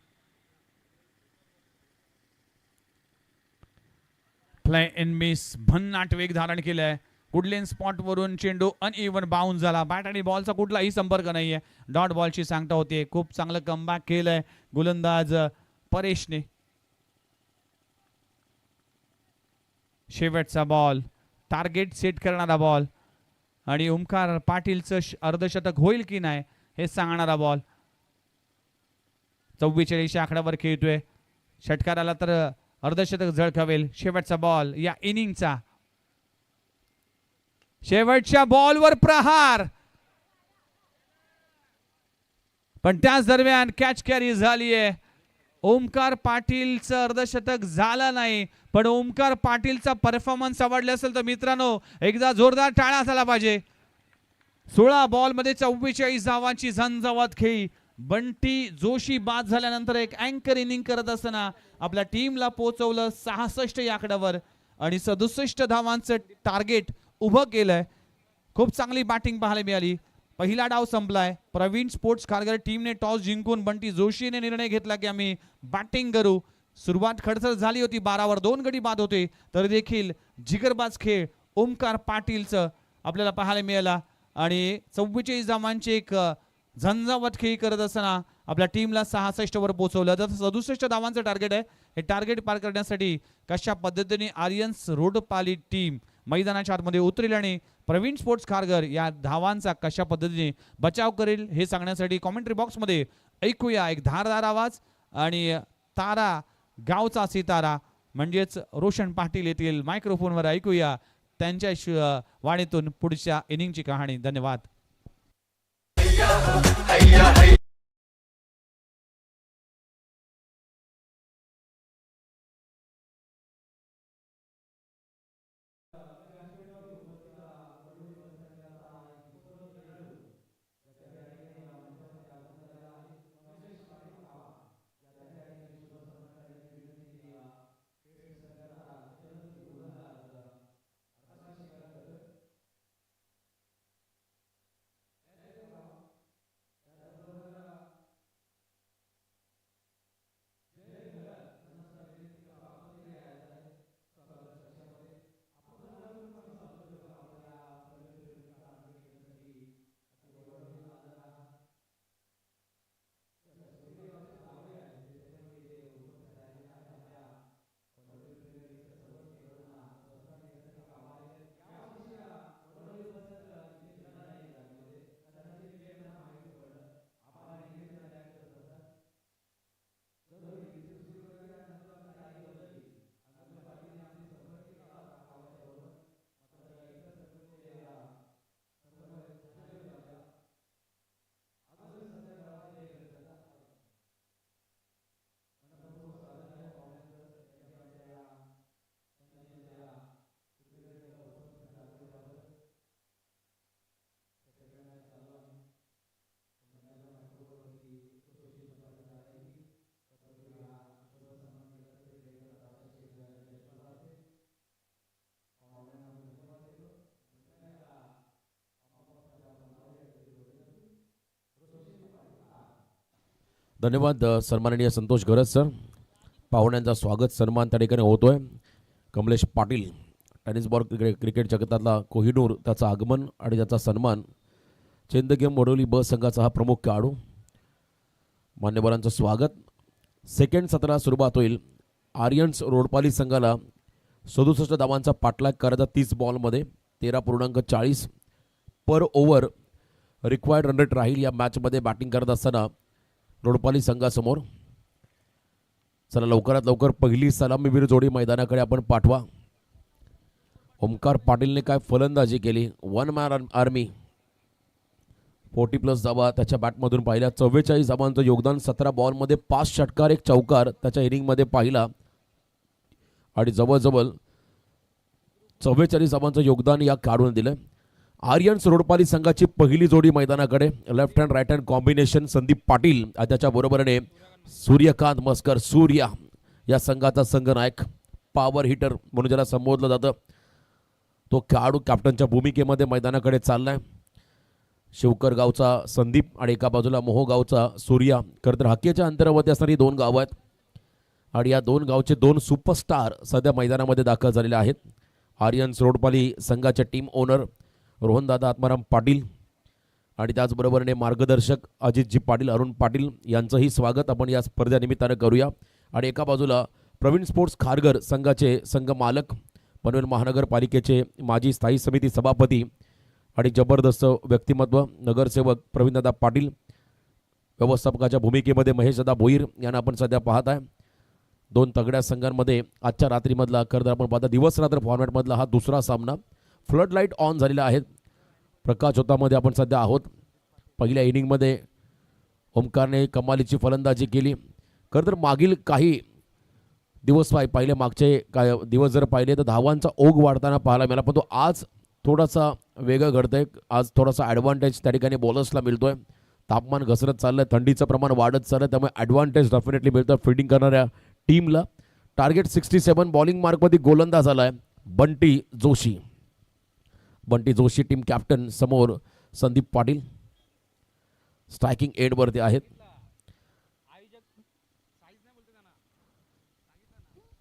play in miss भन्नाट वेग धारण केलाय. कुडलेन स्पॉट वरून चेंडू अनइव्हन बाउन्स झाला. बॅट आणि बॉलचा कुठलाही संपर्क नाहीये. डॉट बॉलची सांगता होते. खूप चांगलं कमबॅक केलंय गोलंदाज परेशने. शेवटचा बॉल टार्गेट सेट करणारा बॉल आणि ओमकार पाटीलचं अर्धशतक होईल की नाही हे सांगणारा बॉल. 44 आकड्यावर खेळतोय. षटकाराला तर अर्धशतक झळकावेल. शेवटचा बॉल या इनिंगचा. शेवटच्या बॉलवर प्रहार, पण त्याच दरम्यान कॅच कॅरी झालीये. ओमकार पाटीलचं अर्धशतक झालं नाही, पण ओमकार पाटीलचा परफॉर्मन्स आवडला असेल तर मित्रांनो एकदा जोरदार टाळ्या झाला पाहिजे. 16 बॉल मध्ये 44 धावांची झंझावात खेळी. बंटी जोशी बाद झाल्यानंतर एक अँकर इनिंग करत असताना आपल्या टीमला पोहोचवलं 66 या आकड्यावर आणि 67 धावांचं टार्गेट उभं केलंय. खूप चांगली बॅटिंग पाहायला मिळाली. पहिला डाव संपलाय. प्रवीण स्पोर्ट्स खारघर टीमने टॉस जिंकून बंटी जोशीने निर्णय घेतला की आम्ही बॅटिंग करू. सुरुवात खडतर झाली होती. 12 वर 2 गडी बाद होते तर देखील जिगरबाज खेळ ओमकार पाटीलचं आपल्याला पाहायला मिळाला आणि 44 धावांची एक झंझावत खेळी करत असताना आपल्या टीमला 66 वर पोहोचवलं. तर 67 धावांचं टार्गेट आहे. हे टार्गेट पार करण्यासाठी कशा पद्धतीने आर्यन्स रोडपाली टीम मैदानाच्या आतमध्ये उतरेल आणि प्रवीण स्पोर्ट्स खारघर या धावांचा कशा पद्धतीने बचाव करेल हे सांगण्यासाठी कॉमेंट्री बॉक्समध्ये ऐकूया एक धारदार आवाज आणि तारा गावचा सितारा म्हणजेच रोशन पाटील येथील मायक्रोफोनवर ऐकूया त्यांच्या वाणीतून पुढच्या इनिंगची कहाणी. धन्यवाद. धन्यवाद सन्माननीय संतोष गरज सर. पाहुण्यांचा स्वागत सन्मान त्या ठिकाणी होतोय. Kamlesh Patil tennis ball cricket जगतातला कोहिनूर त्याचं आगमन आणि त्याचा सन्मान. चेंद गेम वडोली ब संघाचा हा प्रमुख खेळाडू. मान्यवरांचं स्वागत. सेकंड सत्राला सुरुवात होईल. आर्यन्स रोडपाली संघाला 67 धावांचा पाठलाग करायचा 30 बॉलमध्ये 13.40 पर ओव्हर रिक्वायर्ड रन रेट राहील या मॅचमध्ये बॅटिंग करत असताना रोडपाली संघासमोर. चला लवकरात लवकर पहिली सलामीवीर जोडी मैदानाकडे आपण पाठवा. ओमकार पाटीलने काय फलंदाजी केली. 1 मॅन आर्मी 40+ धावा त्याच्या बॅटमधून पाहिल्या. 44 धावांचं योगदान. 17 बॉलमध्ये 5 षटकार 1 चौकार त्याच्या इनिंगमध्ये पाहिला आणि जवळजवळ 44 धावांचं योगदान या खेळाडूने दिलं. आर्यन्स रोडपाली संघाची पहिली जोडी मैदानाकडे. Left hand right hand combination. Sandeep Patil त्याच्या बरोबरीने सूर्यकांत मस्कर सूर्या या संघाचा संघनायक. पॉवर हिटर म्हणून ज्याला संबोधलं जातं तो खेळाडू कॅप्टनच्या भूमिकेमध्ये मैदानाकडे चाललाय. शिवकर गावचा संदीप आणि एका बाजूला मोहो गावचा सूर्या. खरं तर हाकेच्या अंतरावरती असणारी 2 गावं आहेत आणि या 2 गावचे 2 सुपरस्टार सध्या मैदानामध्ये दाखल झालेले आहेत. आर्यन्स रोडपाली संघाचे टीम ओनर रोहनदादा आत्माराम पाटील आणि त्याचबरोबरने मार्गदर्शक अजितजी पाटील, अरुण पाटील यांचंही स्वागत आपण या स्पर्धेनिमित्तानं करूया. आणि एका बाजूला प्रवीण स्पोर्ट्स खारघर संघाचे संघ मालक, पनवेल महानगरपालिकेचे माजी स्थायी समिती सभापती आणि जबरदस्त व्यक्तिमत्व नगरसेवक प्रवीणदादा पाटील, व्यवस्थापकाच्या भूमिकेमध्ये महेशदादा भोईर यांना आपण सध्या पाहत आहे. 2 तगड्या संघांमध्ये आजच्या रात्रीमधला खरं तर आपण पाहता दिवस रात्र फॉर्मॅटमधला हा दुसरा सामना. फ्लड लाईट ऑन झालेला आहे. प्रकाश होतामध्ये आपण सध्या आहोत. पहिल्या इनिंगमध्ये ओमकारने कमालीची फलंदाजी केली. खरं तर मागील काही दिवस पाहिले, मागचे काय दिवस जर पाहिले तर धावांचा ओघ वाढताना पाहायला मिळाला, पण तो आज थोडासा वेगळं घडतंय. आज थोडासा ॲडव्हान्टेज त्या ठिकाणी बॉलर्सला मिळतोय. तापमान घसरत चाललंय, थंडीचं प्रमाण वाढत चाललंय, त्यामुळे ॲडव्हान्टेज डेफिनेटली मिळतं फिल्डिंग करणाऱ्या टीमला. टार्गेट 67 बॉलिंग मार्कमध्ये गोलंदाज आलाय बंटी जोशी. बंटी जोशी टीम कॅप्टन, समोर संदीप पाटील स्ट्रायकिंग एंडवरती आहेत.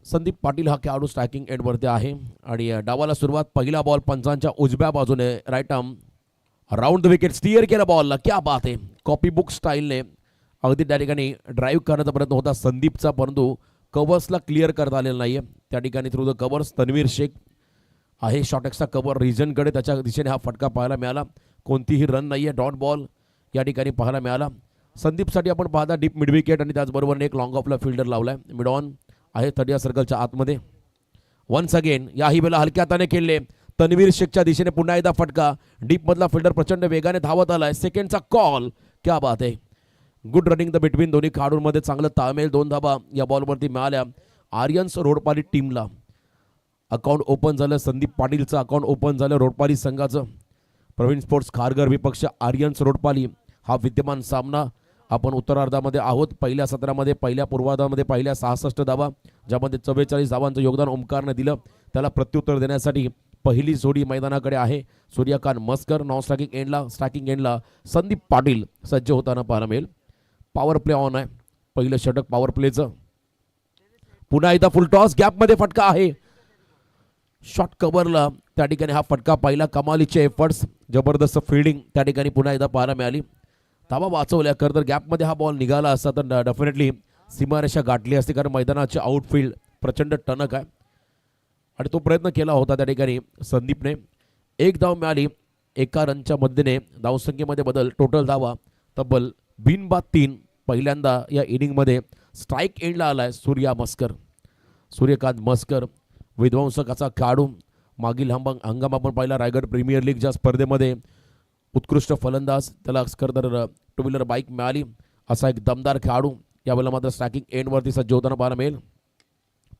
संदीप पाटील हा खेळाडू स्ट्रायकिंग एंडवरती आहे आणि डावाला सुरुवात. पहिला बॉल पंचांच्या उजव्या बाजूने right arm round the wicket steer केला बॉलला. क्या बात आहे. कॉपी बुक स्टाईलने अगदी त्या ठिकाणी ड्राईव्ह करण्याचा प्रयत्न होता संदीपचा, परंतु कव्हर्सला क्लिअर करता आलेला नाही आहे. त्या ठिकाणी through the covers Tanveer Sheikh आहे शॉर्टेक्सचा कव्हर रिजनकडे, त्याच्या दिशेने हा फटका पाहायला मिळाला. कोणतीही रन नाही आहे. डॉट बॉल या ठिकाणी पाहायला मिळाला. संदीपसाठी आपण पाहता डीप मिड विकेट आणि त्याचबरोबर एक लॉंग ऑफला फिल्डर लावलाय. मिड ऑन आहे 30 सर्कलच्या आतमध्ये. वन्स अगेन याही वेळेला हलक्या हाताने खेळले तन्वीर शेखच्या दिशेने पुन्हा एकदा फटका. डीपमधला फिल्डर प्रचंड वेगाने धावत आलाय. सेकंडचा कॉल. क्या बात आहे. गुड रनिंग द बिटवीन दोन्ही खेळाडूंमध्ये चांगलं ताळमेळ. 2 धाबा या बॉलवरती मिळाल्या आर्यन्स रोडपाली टीमला. अकाउंट ओपन झालं. संदीप पाटीलचं अकाउंट ओपन झालं रोडपाली संघाचं. प्रवीण स्पोर्ट्स खारघर विपक्ष आर्यन्स रोडपाली हा विद्यमान सामना. आपण उत्तरार्धामध्ये आहोत. पहिल्या सत्रामध्ये पहिल्या पूर्वार्धामध्ये पहिल्या 66 धावा, ज्यामध्ये 44 धावांचं योगदान ओमकारने दिलं. त्याला प्रत्युत्तर देण्यासाठी पहिली जोडी मैदानाकडे आहे. सूर्यकांत मस्कर. नॉन स्ट्रायकिंग एंडला संदीप पाटील सज्ज होताना पाहायला मिळेल. पॉवर प्ले ऑन आहे. पहिलं षटक पॉवर प्लेचं. पुन्हा एकदा फुल टॉस गॅपमध्ये फटका आहे. शॉर्ट कव्हरला त्या ठिकाणी हा फटका पाहिला. कमालीचे एफर्ट्स, जबरदस्त फिल्डिंग त्या ठिकाणी पुन्हा एकदा पाहायला मिळाली. धावा वाचवल्या. खरं तर गॅपमध्ये हा बॉल निघाला असता तर डेफिनेटली सीमारेषा गाठली असती, कारण मैदानाचे आउटफील्ड प्रचंड टणक आहे आणि तो प्रयत्न केला होता त्या ठिकाणी संदीपने. 1 धाव मिळाली. 1 रनच्या मध्येने धावसंख्येमध्ये बदल. टोटल धावा तब्बल बिनबाद 3. पहिल्यांदा या इनिंगमध्ये स्ट्राईक एंडला आलाय सूर्यकांत मस्कर, विध्वंसकाचा खेळाडू. मागील हंगाम आपण पाहिला रायगड प्रीमियर लीगच्या स्पर्धेमध्ये उत्कृष्ट फलंदाज. त्याला खरं 2 व्हीलर बाईक मिळाली असा एक दमदार खेळाडू. यावेळेला मात्र स्ट्रायकिंग एंडवरती सज्ज होताना पाहायला मिळेल.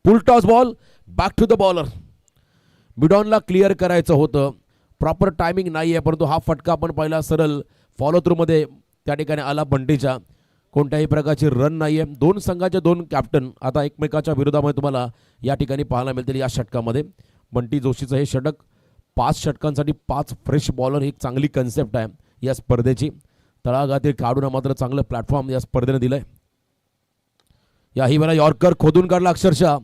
Full toss ball back to the bowler. मिडॉनला क्लिअर करायचं होतं. प्रॉपर टायमिंग नाही आहे, परंतु हा फटका आपण पाहिला सरळ फॉलो थ्रूमध्ये त्या ठिकाणी आला बंटीच्या. कोणत्याही प्रकारची रन नाही आहे. 2 संघाचे 2 कॅप्टन आता एकमेकाच्या विरोधामध्ये तुम्हाला या ठिकाणी पाहायला मिळतील या षटकामध्ये. बंटी जोशीचं हे षटक. 5 षटकांसाठी 5 फ्रेश बॉलर ही एक चांगली कन्सेप्ट आहे या स्पर्धेची. तळागाळातील खेळाडूंना मात्र चांगलं प्लॅटफॉर्म या स्पर्धेने दिलंय. याही वेळा यॉर्कर खोदून काढला. अक्षरशः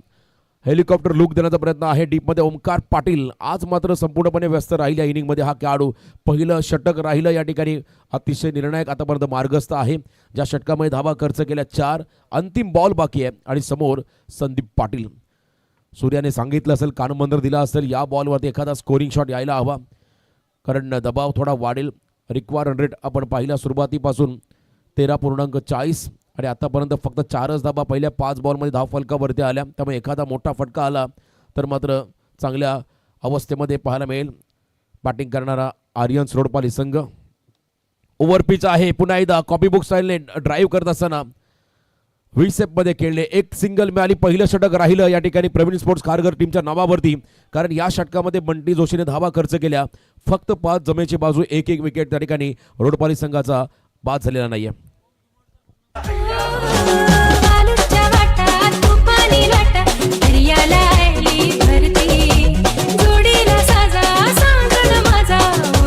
हेलिकॉप्टर लुक देण्याचा प्रयत्न आहे डीपमध्ये. ओमकार पाटील आज मात्र संपूर्णपणे व्यस्त राहील या इनिंगमध्ये. हा खेळाडू पहिलं षटक राहिलं या ठिकाणी अतिशय निर्णायक आतापर्यंत मार्गस्थ आहे. ज्या षटकामध्ये धावा खर्च केल्या 4. अंतिम बॉल बाकी आहे आणि समोर संदीप पाटील. सूर्याने सांगितलं असेल, कानमंत्र दिला असेल, या बॉलवरती एखादा स्कोरिंग शॉट यायला हवा, कारण दबाव थोडा वाढेल. रिक्वायर रन रेट आपण पाहिल्या सुरुवातीपासून 13.40 आणि आतापर्यंत फक्त 4च धाबा पहिल्या 5 बॉलमध्ये धाव फलकावरती आल्या. त्यामुळे एखादा मोठा फटका आला तर मात्र चांगल्या अवस्थेमध्ये पाहायला मिळेल बॅटिंग करणारा आर्यन्स रोडपाली संघ. ओव्हरपिच आहे. पुन्हा एकदा कॉपी बुक स्टाईलने ड्राईव्ह करत असताना व्हीसेपमध्ये खेळले. 1 सिंगल मिळाली. पहिलं षटक राहिलं या ठिकाणी प्रवीण स्पोर्ट्स खारघर टीमच्या नावावरती, कारण या षटकामध्ये बंटी जोशीने धावा खर्च केल्या. फक्त 5 जमेची बाजू. 1-1 विकेट त्या ठिकाणी रोडपाली संघाचा बाद झालेला नाहीये. जोडीला साजा सांगण माझा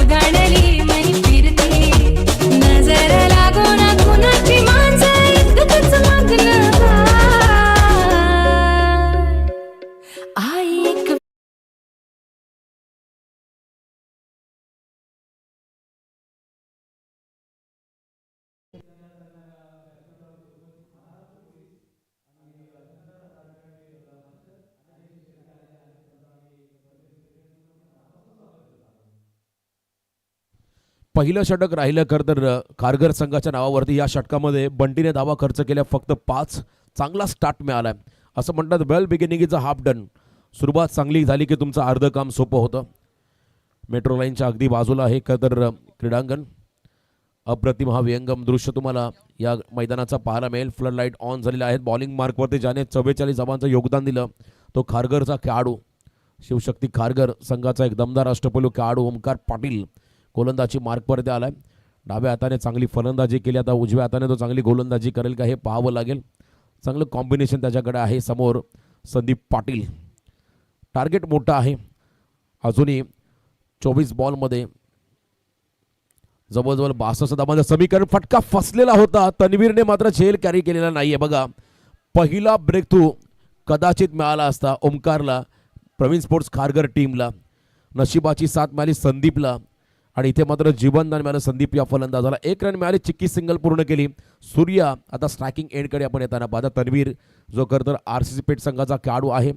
उदाडली मै फिरते. पहिलं षटक राहिलं खरं तर खारघर संघाच्या नावावरती. या षटकामध्ये बंटीने धावा खर्च केल्या फक्त 5. चांगला स्टार्ट मिळाला. असं म्हणतात well beginning is a half done. सुरुवात चांगली झाली की तुमचं अर्धं काम सोपं होतं. मेट्रो लाईनच्या अगदी बाजूला आहे खरं तर क्रीडांगण. अप्रतिम हा विहंगम दृश्य तुम्हाला या मैदानाचा पाहायला मिळेल. फ्लड लाईट ऑन झालेले आहेत. बॉलिंग मार्कवरती ज्याने 44 धावांचं योगदान दिलं तो खारघरचा खेळाडू शिवशक्ती खारघर संघाचा एक दमदार अष्टपैलू खेळाडू ओमकार पाटील गोलंदाजी मार्कवरती आलाय. डाव्या हाताने चांगली फलंदाजी केली. आता उजव्या हाताने तो चांगली गोलंदाजी करेल का हे पाहावं लागेल. चांगलं कॉम्बिनेशन त्याच्याकडे आहे. समोर संदीप पाटील. टार्गेट मोठं आहे. अजूनही 24 बॉलमध्ये जवळजवळ 62 धावांचं समीकरण. फटका फसलेला होता. तन्वीरने मात्र झेल कॅरी केलेला नाहीये. बघा पहिला ब्रेक थ्रू कदाचित मिळाला असता ओमकारला, प्रवीण स्पोर्ट्स खारघर टीमला. नशिबाची साथ मिळाली संदीपला आणि इथे मात्र जीवनदान मिळालं संदीप या फलंदाजाला. 1 रन मिळाले. चिक्की सिंगल पूर्ण केली. सूर्या आता स्ट्रायकिंग एंडकडे आपण येताना पाहता. तन्वीर जो खरं तर RCC पेठ संघाचा खेळाडू आहे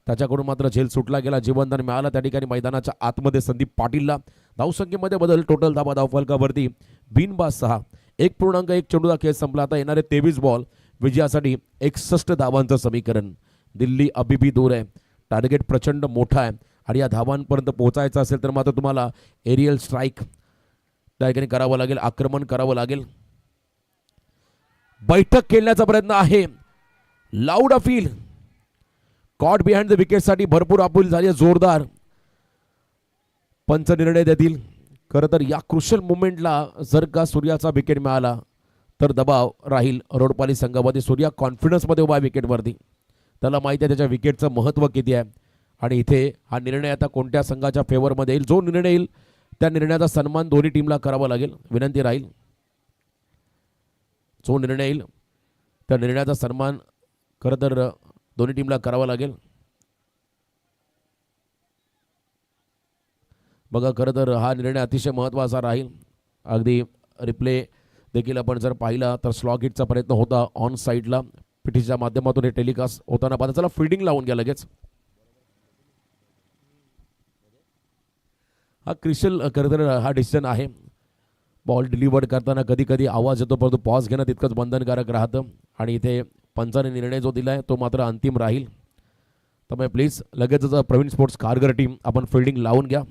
त्याच्याकडून मात्र झेल सुटला गेला. जीवनदान मिळाला त्या ठिकाणी मैदानाच्या आतमध्ये संदीप पाटीलला. धावसंख्येमध्ये बदल. टोटल धावा धावफलकावरती बिनबाद 6. 1.1 चेंडूचा खेळ संपला. आता येणारे 23 बॉल विजयासाठी 61 धावांचं समीकरण. दिल्ली अभिभी दूर आहे. टार्गेट प्रचंड मोठा आहे आणि या धावांपर्यंत पोहोचायचं असेल तर मात्र तुम्हाला एरियल स्ट्राईक त्या ठिकाणी करावं लागेल. आक्रमण करावं लागेल. बैठक खेळण्याचा प्रयत्न आहे. Loud appeal. Caught behind the विकेटसाठी भरपूर अपील झाली. जोरदार पंच निर्णय देतील. खरं तर या क्रुशियल मुवमेंटला जर का सूर्याचा विकेट मिळाला तर दबाव राहील रोडपाली संघामध्ये. सूर्या कॉन्फिडन्समध्ये उभा आहे विकेटवरती. त्याला माहिती आहे त्याच्या विकेटचं महत्त्व किती आहे आणि इथे हा निर्णय आता कोणत्या संघाच्या फेवरमध्ये येईल. जो निर्णय येईल त्या निर्णयाचा सन्मान दोन्ही टीमला करावा लागेल. विनंती राहील जो निर्णय येईल त्या निर्णयाचा सन्मान खरं तर दोन्ही टीमला करावा लागेल. बघा खरं तर हा निर्णय अतिशय महत्त्वाचा राहील. अगदी रिप्ले देखील आपण जर पाहिला तर स्लॉग हिटचा प्रयत्न होता ऑन साईडला. पिटीच्या माध्यमातून हे टेलिकास्ट होताना पाहता. चला फिल्डिंग लावून घ्या लगेच. हा क्रिशल खरं तर हा डिसिजन आहे. बॉल डिलिव्हर्ड करताना कधी कधी आवाज येतो परंतु पॉज घेणं तितकंच बंधनकारक राहतं आणि इथे पंचाने निर्णय जो दिला आहे तो मात्र अंतिम राहील. त्यामुळे प्लीज लगेचच प्रवीण स्पोर्ट्स खारघर टीम आपण फिल्डिंग लावून घ्या.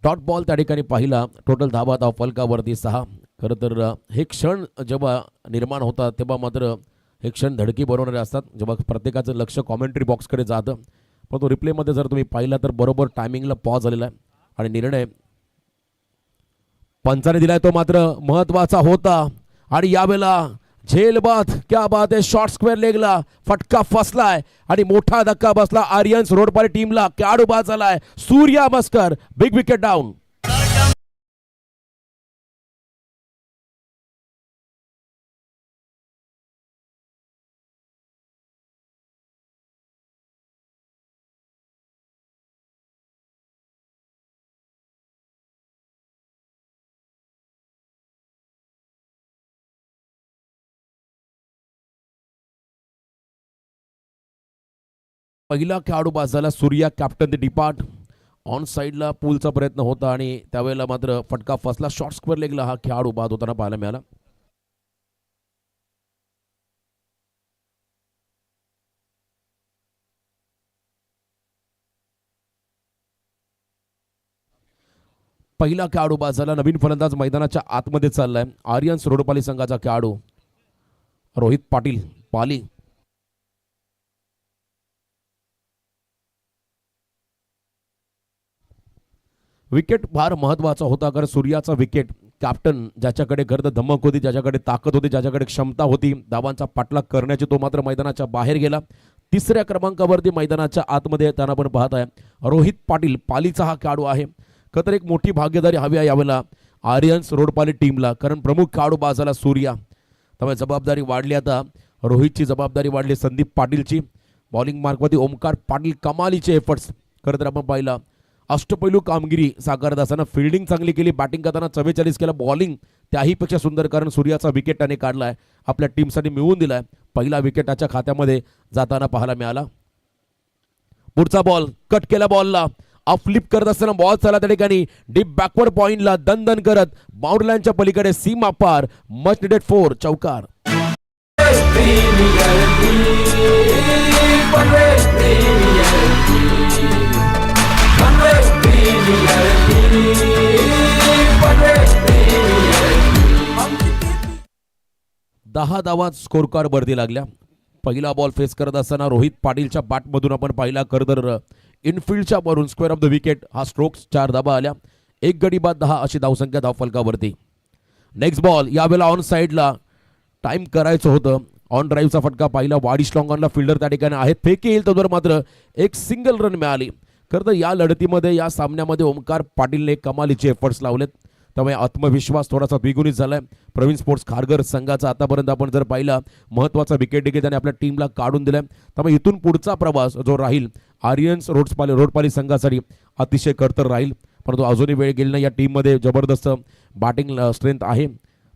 डॉट बॉल त्या ठिकाणी पाहिला. टोटल धावा धाव फलकावरती 6. खरं तर हे क्षण जेव्हा निर्माण होतात तेव्हा मात्र हे क्षण धडकी बनवणारे असतात. जेव्हा प्रत्येकाचं लक्ष कॉमेंट्री बॉक्सकडे जातं. पण तो रिप्लेमध्ये जर तुम्ही पाहिला तर बरोबर टायमिंगला पॉज झालेला आहे आणि निर्णय पंचाने दिलाय तो मात्र महत्त्वाचा होता. आणि यावेळेला झेलबाद क्या बात आहे. शॉर्ट स्क्वेअर लेगला फटका फसलाय आणि मोठा धक्का बसला आर्यन्स रोडपारी टीमला. खेळाडू बाद झालाय. Surya Maskar big wicket down. पहिला खेळाडू बाद झाला. Surya captain the depart. On साईडला पूलचा प्रयत्न होता आणि त्यावेळेला मात्र फटका फसला. शॉर्ट स्क्वेअर लेगला हा खेळाडू बाद होताना पाहायला मिळाला. पहिला खेळाडू बाद झाला. नवीन फलंदाज मैदानाच्या आतमध्ये चाललाय. आर्यन्स रोडपाली संघाचा खेळाडू रोहित पाटील पाली. विकेट फार महत्त्वाचा होता कारण सूर्याचा विकेट कॅप्टन ज्याच्याकडे गर्द धमक होती, ज्याच्याकडे ताकद होती, ज्याच्याकडे क्षमता होती धावांचा पाठलाग करण्याची, तो मात्र मैदानाच्या बाहेर गेला. तिसऱ्या क्रमांकावरती मैदानाच्या आतमध्ये त्यांना आपण पाहत आहे रोहित पाटील पालीचा हा खेळाडू आहे. खतर एक मोठी भागीदारी हवी आहे यावेळेला आर्यन्स रोडपाली टीमला कारण प्रमुख खेळाडू बाजाला सूर्या. त्यामुळे जबाबदारी वाढली. आता रोहितची जबाबदारी वाढली संदीप पाटीलची. बॉलिंग मार्कवरती ओमकार पाटील कमालीचे एफर्ट्स खरं तर आपण पाहिला. अष्टपैलू कामगिरी साकारत असताना फिल्डिंग चांगली केली, बॅटिंग करताना 44 केला, बॉलिंग त्याहीपेक्षा सुंदर कारण सूर्याचा विकेट त्याने काढलाय, आपल्या टीमसाठी मिळवून दिलाय. पहिला विकेट त्याच्या खात्यामध्ये जाताना पाहायला मिळाला. पुढचा बॉल कट केला, बॉलला फ्लिप करत असताना बॉल चालला त्या ठिकाणी डीप बॅकवर्ड पॉइंटला दन करत बाउंड्री लाईनच्या पलीकडे सीमा पार, मच निडेड 4 चौकार. दहा धावा स्कोर कार्ड वरती लागल्या. पहिला बॉल फेस करत असताना रोहित पाटीलच्या बॅटमधून आपण पाहिला करदर इनफिल्डच्या वरून स्क्वेअर ऑफ द विकेट हा स्ट्रोक्स 4 धावा आल्या. 1 गडी बाद 10 अशी धावसंख्या धावफलकावरती. नेक्स्ट बॉल यावेळेला ऑन साईडला टाइम करायचं होतं. ऑन ड्राईव्हचा फटका पाहिला, वाडी स्ट्रॉंगॉनला फिल्डर त्या ठिकाणी आहेत, फेक येईल तर मात्र एक सिंगल रन मिळाली. खरं तर या लढतीमध्ये या सामन्यामध्ये ओमकार पाटीलने कमालीचे एफर्ट्स लावलेत, त्यामुळे आत्मविश्वास थोडासा द्विगुणित झालाय प्रवीण स्पोर्ट्स खारघर संघाचा. आतापर्यंत आपण जर पाहिला महत्त्वाचा विकेट देखील त्याने आपल्या टीमला काढून दिलाय. त्यामुळे इथून पुढचा प्रवास जो राहील आर्यन्स रोडपाली संघासाठी अतिशय खडतर राहील. परंतु अजूनही वेळ गेली नाही. या टीममध्ये जबरदस्त बॅटिंग स्ट्रेंथ आहे.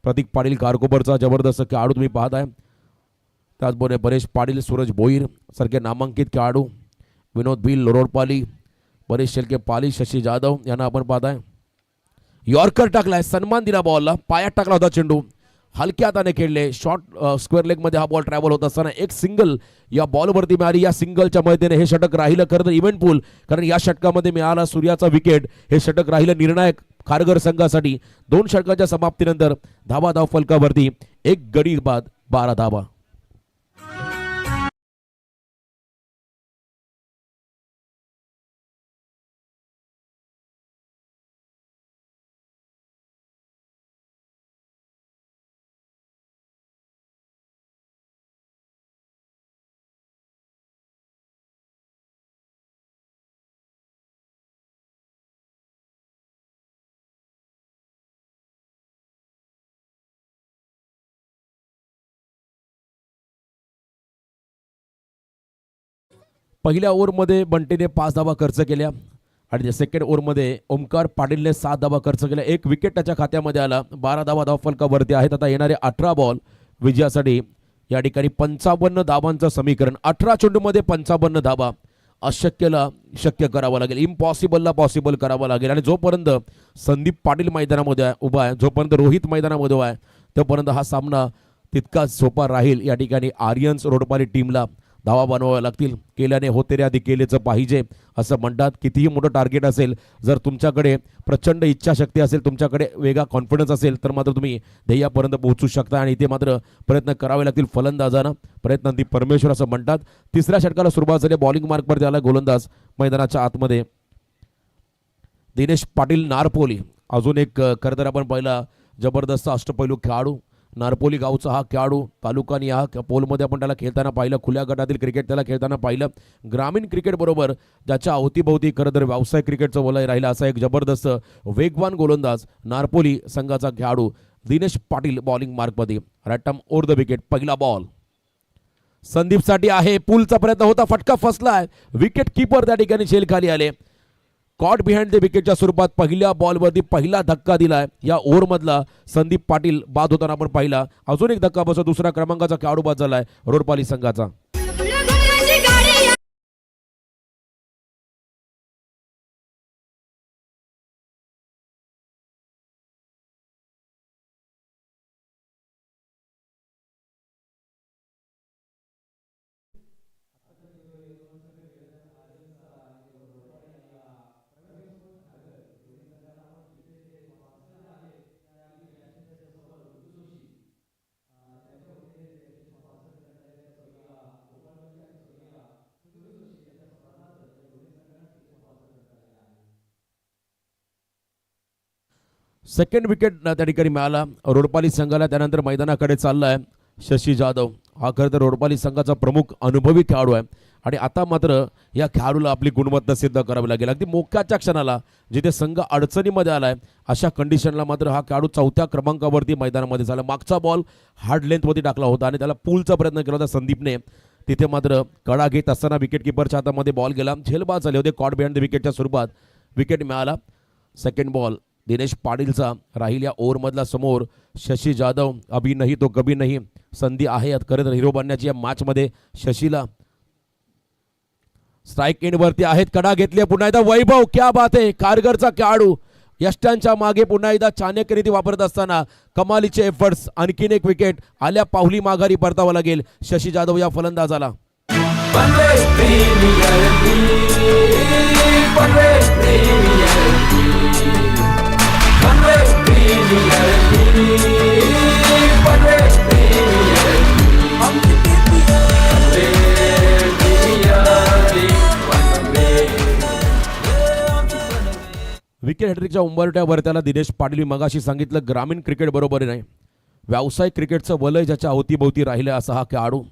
प्रतीक पाटील कारकोबरचा जबरदस्त खेळाडू तुम्ही पाहत आहे. त्याचबरोबर परेश पाटील, सूरज भोईर सारखे नामांकित खेळाडू, विनोद भिल रोडपाली, परेश शेलके पाली, शशी जाधव यांना आपण पाहताय. यॉर्कर टाकलाय, सन्मान दिला बॉलला, पायात टाकला होता चेंडू, हलक्या हाताने खेळले, शॉर्ट स्क्वेअर लेग मध्ये हा बॉल ट्रॅव्हल होत असताना एक सिंगल या बॉलवरती मिळाली. या सिंगलच्या मदतीने हे षटक राहिलं खरं तर इव्हेंटफुल, कारण या षटकामध्ये मिळाला सूर्याचा विकेट. हे षटक राहिलं निर्णायक खारघर संघासाठी. 2 षटकाच्या समाप्तीनंतर धावा फलकावरती 1 गडी बाद 12 धावा. पहिल्या ओव्हरमध्ये बंटीने 5 धावा खर्च केल्या आणि सेकंड ओव्हरमध्ये ओमकार पाटीलने 7 धावा खर्च केल्या. 1 विकेट त्याच्या खात्यामध्ये आला. 12 धावा धावफलकावरती आहेत. आता येणारे 18 बॉल विजयासाठी या ठिकाणी 55 धावांचं समीकरण. 18 चेंडूमध्ये 55 धावा अशक्यला शक्य करावं लागेल, इम्पॉसिबलला पॉसिबल करावं लागेल. आणि जोपर्यंत संदीप पाटील मैदानामध्ये उभा आहे, जोपर्यंत रोहित मैदानामध्ये उभा आहे, तोपर्यंत हा सामना तितकाच सोपा राहील. या ठिकाणी आर्यन्स रोडपाली टीमला धावा बनवाव्या लागतील. केल्याने होते रे आधी केलेचं पाहिजे असं म्हणतात. कितीही मोठं टार्गेट असेल, जर तुमच्याकडे प्रचंड इच्छाशक्ती असेल, तुमच्याकडे वेगळा कॉन्फिडन्स असेल, तर मात्र तुम्ही ध्येयापर्यंत पोहोचू शकता. आणि इथे मात्र प्रयत्न करावे लागतील फलंदाजांना. प्रयत्नांती परमेश्वर असं म्हणतात. तिसऱ्या षटकाला सुरुवात झाली. बॉलिंग मार्कवरती आला गोलंदाज मैदानाच्या आतमध्ये दिनेश पाटील नारपोली. अजून एक खरं तर आपण पाहिला जबरदस्त अष्टपैलू खेळाडू. नारपोली गावचा हा खेळाडू, तालुका या पोलमध्ये आपण त्याला खेळताना पाहिलं. खुल्या गटातील क्रिकेट त्याला खेळताना पाहिलं. ग्रामीण क्रिकेट बरोबर ज्याच्या अवतीभोवती खरं तर व्यावसायिक क्रिकेटचं बोलाय राहिला असा एक जबरदस्त वेगवान गोलंदाज नारपोली संघाचा खेळाडू दिनेश पाटील बॉलिंग मार्कमध्ये. Right arm over the wicket. पहिला बॉल संदीपसाठी आहे. पुलचा प्रयत्न होता, फटका फसलाय. विकेट किपर त्या ठिकाणी शेल खाली आले. कॉट बिहाइंड द विकेटच्या स्वरूपात पहिल्या बॉलवरती पहिला धक्का दिलाय. या ओव्हरमधला संदीप पाटील बाद होताना आपण पाहिला. अजून एक धक्का बसत 2रा क्रमांकाचा खेळाडू बाद झालाय रोडपाली संघाचा. सेकंड विकेट त्या ठिकाणी मिळाला रोडपाली संघाला. त्यानंतर मैदानाकडे चाललाय शशी जाधव. हा खरं तर रोडपाली संघाचा प्रमुख अनुभवी खेळाडू आहे. आणि आता मात्र या खेळाडूला आपली गुणवत्ता सिद्ध करावी लागेल. अगदी मोक्याच्या क्षणाला जिथे संघ अडचणीमध्ये आलाय अशा कंडिशनला मात्र हा खेळाडू 4थ्या क्रमांकावरती मैदानामध्ये झाला. मागचा बॉल हार्ड लेंथवरती टाकला होता आणि त्याला पूलचा प्रयत्न केला होता संदीपने. तिथे मात्र कडा घेत असताना विकेट किपरच्या हातामध्ये बॉल गेला. झेलबाद झाले होते. कॉट बिहाइंड द विकेटच्या स्वरूपात विकेट मिळाला. सेकंड बॉल दिनेश पाटीलचा राहील या ओव्हरमधला समोर. शशी जाधव अभी नाही तो कभी नाही, संधी आहे खरं तर हिरो बनण्याची या मॅचमध्ये. शशीला स्ट्राईक एंड वरती आहेत, कडा घेतली पुन्हा एकदा वैभव, क्या बात आहे. कारगरचा खेळाडू यष्टांच्या मागे पुन्हा एकदा चाणक्य रीती वापरत असताना कमालीचे एफर्ट्स. आणखीन एक विकेट आल्या पाहुली माघारी परतावा लागेल शशी जाधव या फलंदाजाला. विकेट हॅट्रिकच्या उंबरट्यावर त्याला दिनेश पाटील मगाशी सांगितलं, ग्रामीण क्रिकेट बरोबर नाही, व्यावसायिक क्रिकेटचं वलय ज्याच्या अवतीभोवती राहिलं असा हा खेळाडू.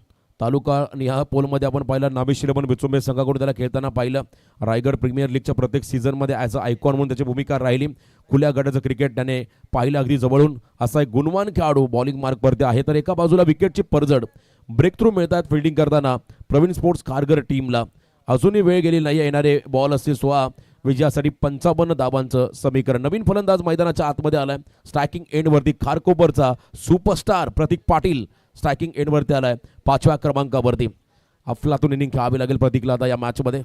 तालुका निहाय पोलमध्ये आपण पाहिलं, नाभी श्रीमन बिचुंबे संघाकडून त्याला खेळताना पाहिलं. रायगड प्रीमियर लीगच्या प्रत्येक सीझनमध्ये ॲज अ आयकॉन म्हणून त्याची भूमिका राहिली. खुल्या गटाचं क्रिकेट त्याने पाहिलं अगदी जवळून. असा एक गुणवान खेळाडू बॉलिंग मार्कवरती आहे. तर एका बाजूला विकेटची पडझड, ब्रेक थ्रू मिळतात फिल्डिंग करताना प्रवीण स्पोर्ट्स कारगर टीमला. अजूनही वेळ गेली नाही, येणारे बॉल असतील 16, विजयासाठी 55 धावांचं समीकरण. नवीन फलंदाज मैदानाच्या आतमध्ये आलाय. स्ट्रायकिंग एंडवरती खारकोपरचा सुपरस्टार प्रतीक पाटील स्ट्रायकिंग एंडवरती आलाय 5व्या क्रमांकावरती. अफलातून इनिंग खेळावी लागेल प्रतीकला आता या मॅचमध्ये.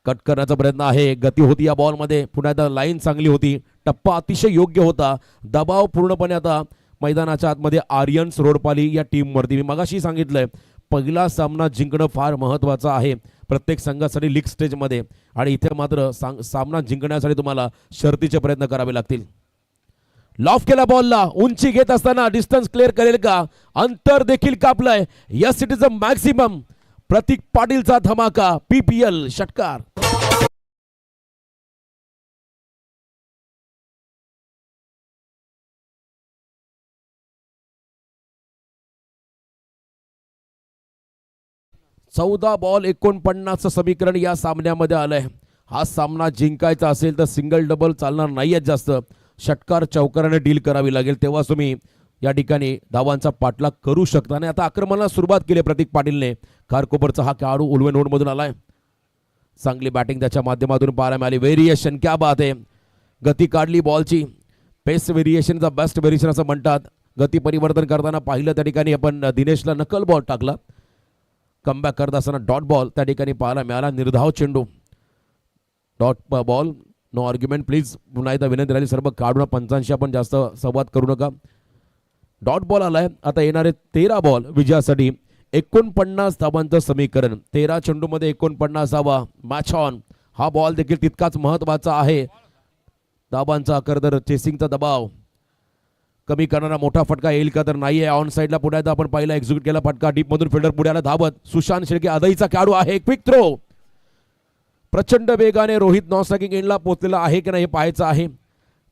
कट करण्याचा प्रयत्न आहे, गती होती या बॉलमध्ये. पुन्हा एकदा लाईन चांगली होती, टप्पा अतिशय योग्य होता. दबाव पूर्णपणे आता मैदानाच्या आतमध्ये आर्यन्स रोडपाली या टीमवरती. मी मगाशी सांगितलंय, पहिला सामना जिंकणं फार महत्त्वाचं आहे प्रत्येक संघासाठी लीग स्टेजमध्ये. आणि इथे मात्र सामना जिंकण्यासाठी तुम्हाला शर्तीचे प्रयत्न करावे लागतील. लॉफ केला बॉलला, उंची घेत असताना डिस्टन्स क्लिअर करेल का? अंतर देखील कापलंय. Yes, it is a maximum. Pratik पाटीलचा धमाका, PPL षटकार. चौदा बॉल 49 समीकरण या सामन्यामध्ये आलंय. हा सामना जिंकायचा असेल तर सिंगल डबल चालणार नाहीयेत जास्त. षटकार चौकाराने डील करावी लागेल, तेव्हा तुम्ही या ठिकाणी धावांचा पाठलाग करू शकता. आणि आता आक्रमणाला सुरुवात केली प्रतीक पाटीलने. खारकोपरचा हा खेळाडू उलवे नोडमधून आलाय. चांगली बॅटिंग त्याच्या माध्यमातून पाहायला मिळाली. व्हेरिएशन, क्या बात आहे. गती काढली बॉलची. पेस व्हेरिएशनचा बेस्ट व्हेरिएशन असं म्हणतात. गती परिवर्तन करताना पाहिलं त्या ठिकाणी आपण दिनेशला नकल बॉल टाकला. कमबॅक करत असताना डॉट बॉल त्या ठिकाणी पाहायला मिळाला. निर्धाव चेंडू, dot ball, no argument please. पुन्हा एकदा विनंती राहिली, सर्व काढून पंचांशी आपण जास्त संवाद करू नका. डॉट बॉल आलाय. आता येणारे 13 बॉल विजयासाठी 49 धावांचं समीकरण. 13 चेंडूमध्ये 49 धावा. Match on. हा बॉल देखील तितकाच महत्वाचा आहे. धावांचा करदर, चेसिंगचा दबाव कमी करणारा मोठा फटका येईल का? तर नाहीये. ऑन साईडला पुढे एकदा आपण पाहिला, एक्झिक्यूट केला फटका. डीप मधून फिल्डर पुढे आला धावत. सुशांत शेळके आदईचा खेळाडू आहे. क्विक थ्रो, प्रचंड वेगाने रोहित नॉन स्ट्रायकिंग एंडला पोहोचलेला आहे की नाही हे पाहायचं आहे.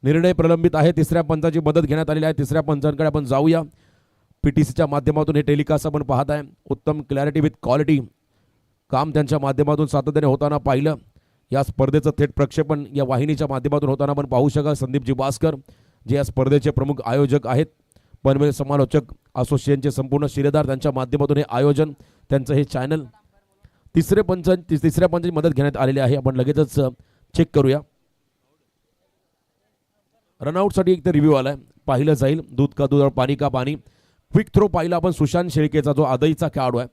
निर्णय प्रलंबित आहे. तिसऱ्या पंचाची मदत घेण्यात आलेली आहे. तिसऱ्या पंचांकडे आपण जाऊया. PTCच्या माध्यमातून हे टेलिकास्ट आपण पाहत आहे. उत्तम क्लॅरिटी विथ क्वालिटी काम त्यांच्या माध्यमातून सातत्याने होताना पाहिलं. या स्पर्धेचं थेट प्रक्षेपण या वाहिनीच्या माध्यमातून होताना आपण पाहू शकाल. संदीपजी भास्कर जे या स्पर्धेचे प्रमुख आयोजक आहेत. पनवेल समालोचक असोसिएशनचे संपूर्ण शिलेदार, त्यांच्या माध्यमातून हे आयोजन, त्यांचं हे चॅनल. तिसऱ्या पंचाची मदत घेण्यात आलेली आहे. आपण लगेचच चेक करूया. रनआउटसाठी एक तर रिव्ह्यू आलाय, पाहिलं जाईल. दूध का दूध और पाणी का पाणी. क्विक थ्रो पाहिला आपण सुशांत शेळकेचा, जो आदईचा खेळाडू आहे.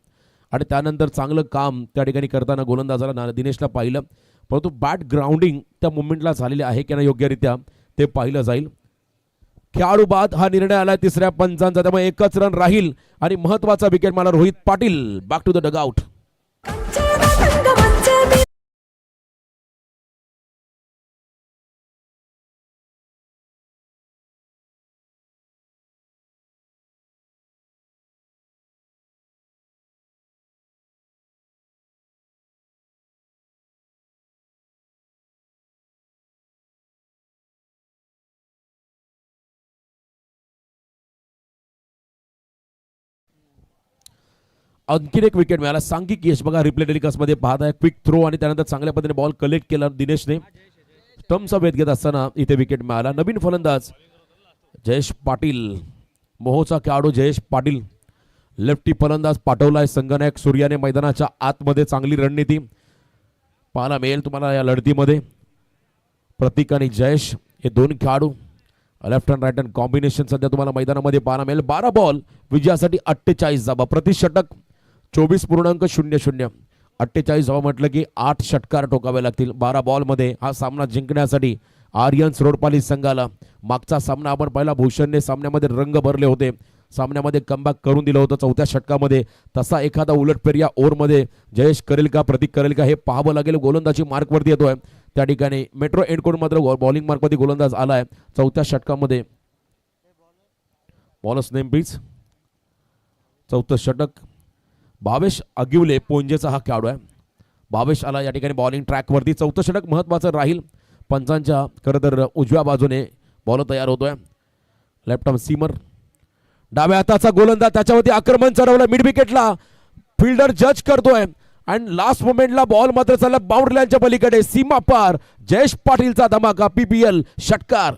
आणि त्यानंतर चांगलं काम त्या ठिकाणी करताना गोलंदाजाला दिनेशला पाहिलं. परंतु बॅट ग्राउंडिंग त्या मुवमेंटला झालेले आहे की नाही योग्यरित्या ते पाहिलं जाईल. खेळाडू बाद हा निर्णय आला तिसऱ्या पंचांचा, त्यामुळे एकच रन राहील. आणि महत्वाचा विकेट मला Rohit Patil. Back to the dugout. आणखीन एक विकेट मिळाला. सांघिक यश बघा रिप्ले टेलिकास्ट मध्ये पाहत आहे. क्विक थ्रो आणि त्यानंतर चांगल्या पद्धतीने बॉल कलेक्ट केला दिनेशने. स्टम्पचा वेध घेत असताना इथे विकेट मिळाला. नवीन फलंदाज जयेश पाटील, मोहोचा खेळाडू जयेश पाटील. लेफ्टी फलंदाज पाठवलाय संगनायक सूर्याने मैदानाच्या आतमध्ये. चांगली रणनीती. पाहायला मिळेल तुम्हाला या लढतीमध्ये. प्रतीक आणि जयेश हे दोन खेळाडू left hand right hand combination सध्या तुम्हाला मैदानामध्ये पाहायला मिळेल. 12 बॉल विजयासाठी 48 धावा, प्रतिषटक 24.00. 48 धावा म्हटलं की 8 षटकार ठोकावे लागतील. 12 बॉलमध्ये हा सामना जिंकण्यासाठी आर्यन्स रोडपाली संघाला. मागचा सामना आपण पाहिला, भूषणने सामन्यामध्ये रंग भरले होते, सामन्यामध्ये कमबॅक करून दिलं होतं 4थ्या षटकामध्ये. तसा एखादा उलटफेर या ओव्हरमध्ये जयेश करेल का, प्रतीक करेल का हे पाहावं लागेल. गोलंदाजी मार्कवरती येतोय त्या ठिकाणी. मेट्रो एंडकोड मात्र बॉलिंग मार्कवरती गोलंदाज आलाय 4थ्या षटकामध्ये. Bowler's name please. 4थं षटक. भावेश अगिवले पोंजेचा हा खेळाडू आहे. भावेश आला या ठिकाणी बॉलिंग ट्रॅकवरती. 4थं षटक महत्त्वाचं राहील. पंचांच्या खरं तर उजव्या बाजूने बॉल तयार होतोय. लेफ्ट आर्म सीमर, डाव्या हाताचा गोलंदाज, त्याच्यावरती आक्रमण चढवलं मिड विकेटला. फिल्डर जज करतोय आणि लास्ट मोमेंटला बॉल मात्र चालला बाउंड्री लाईनच्या पलीकडे. सीमा पार जयेश पाटीलचा धमाका, PPL षटकार.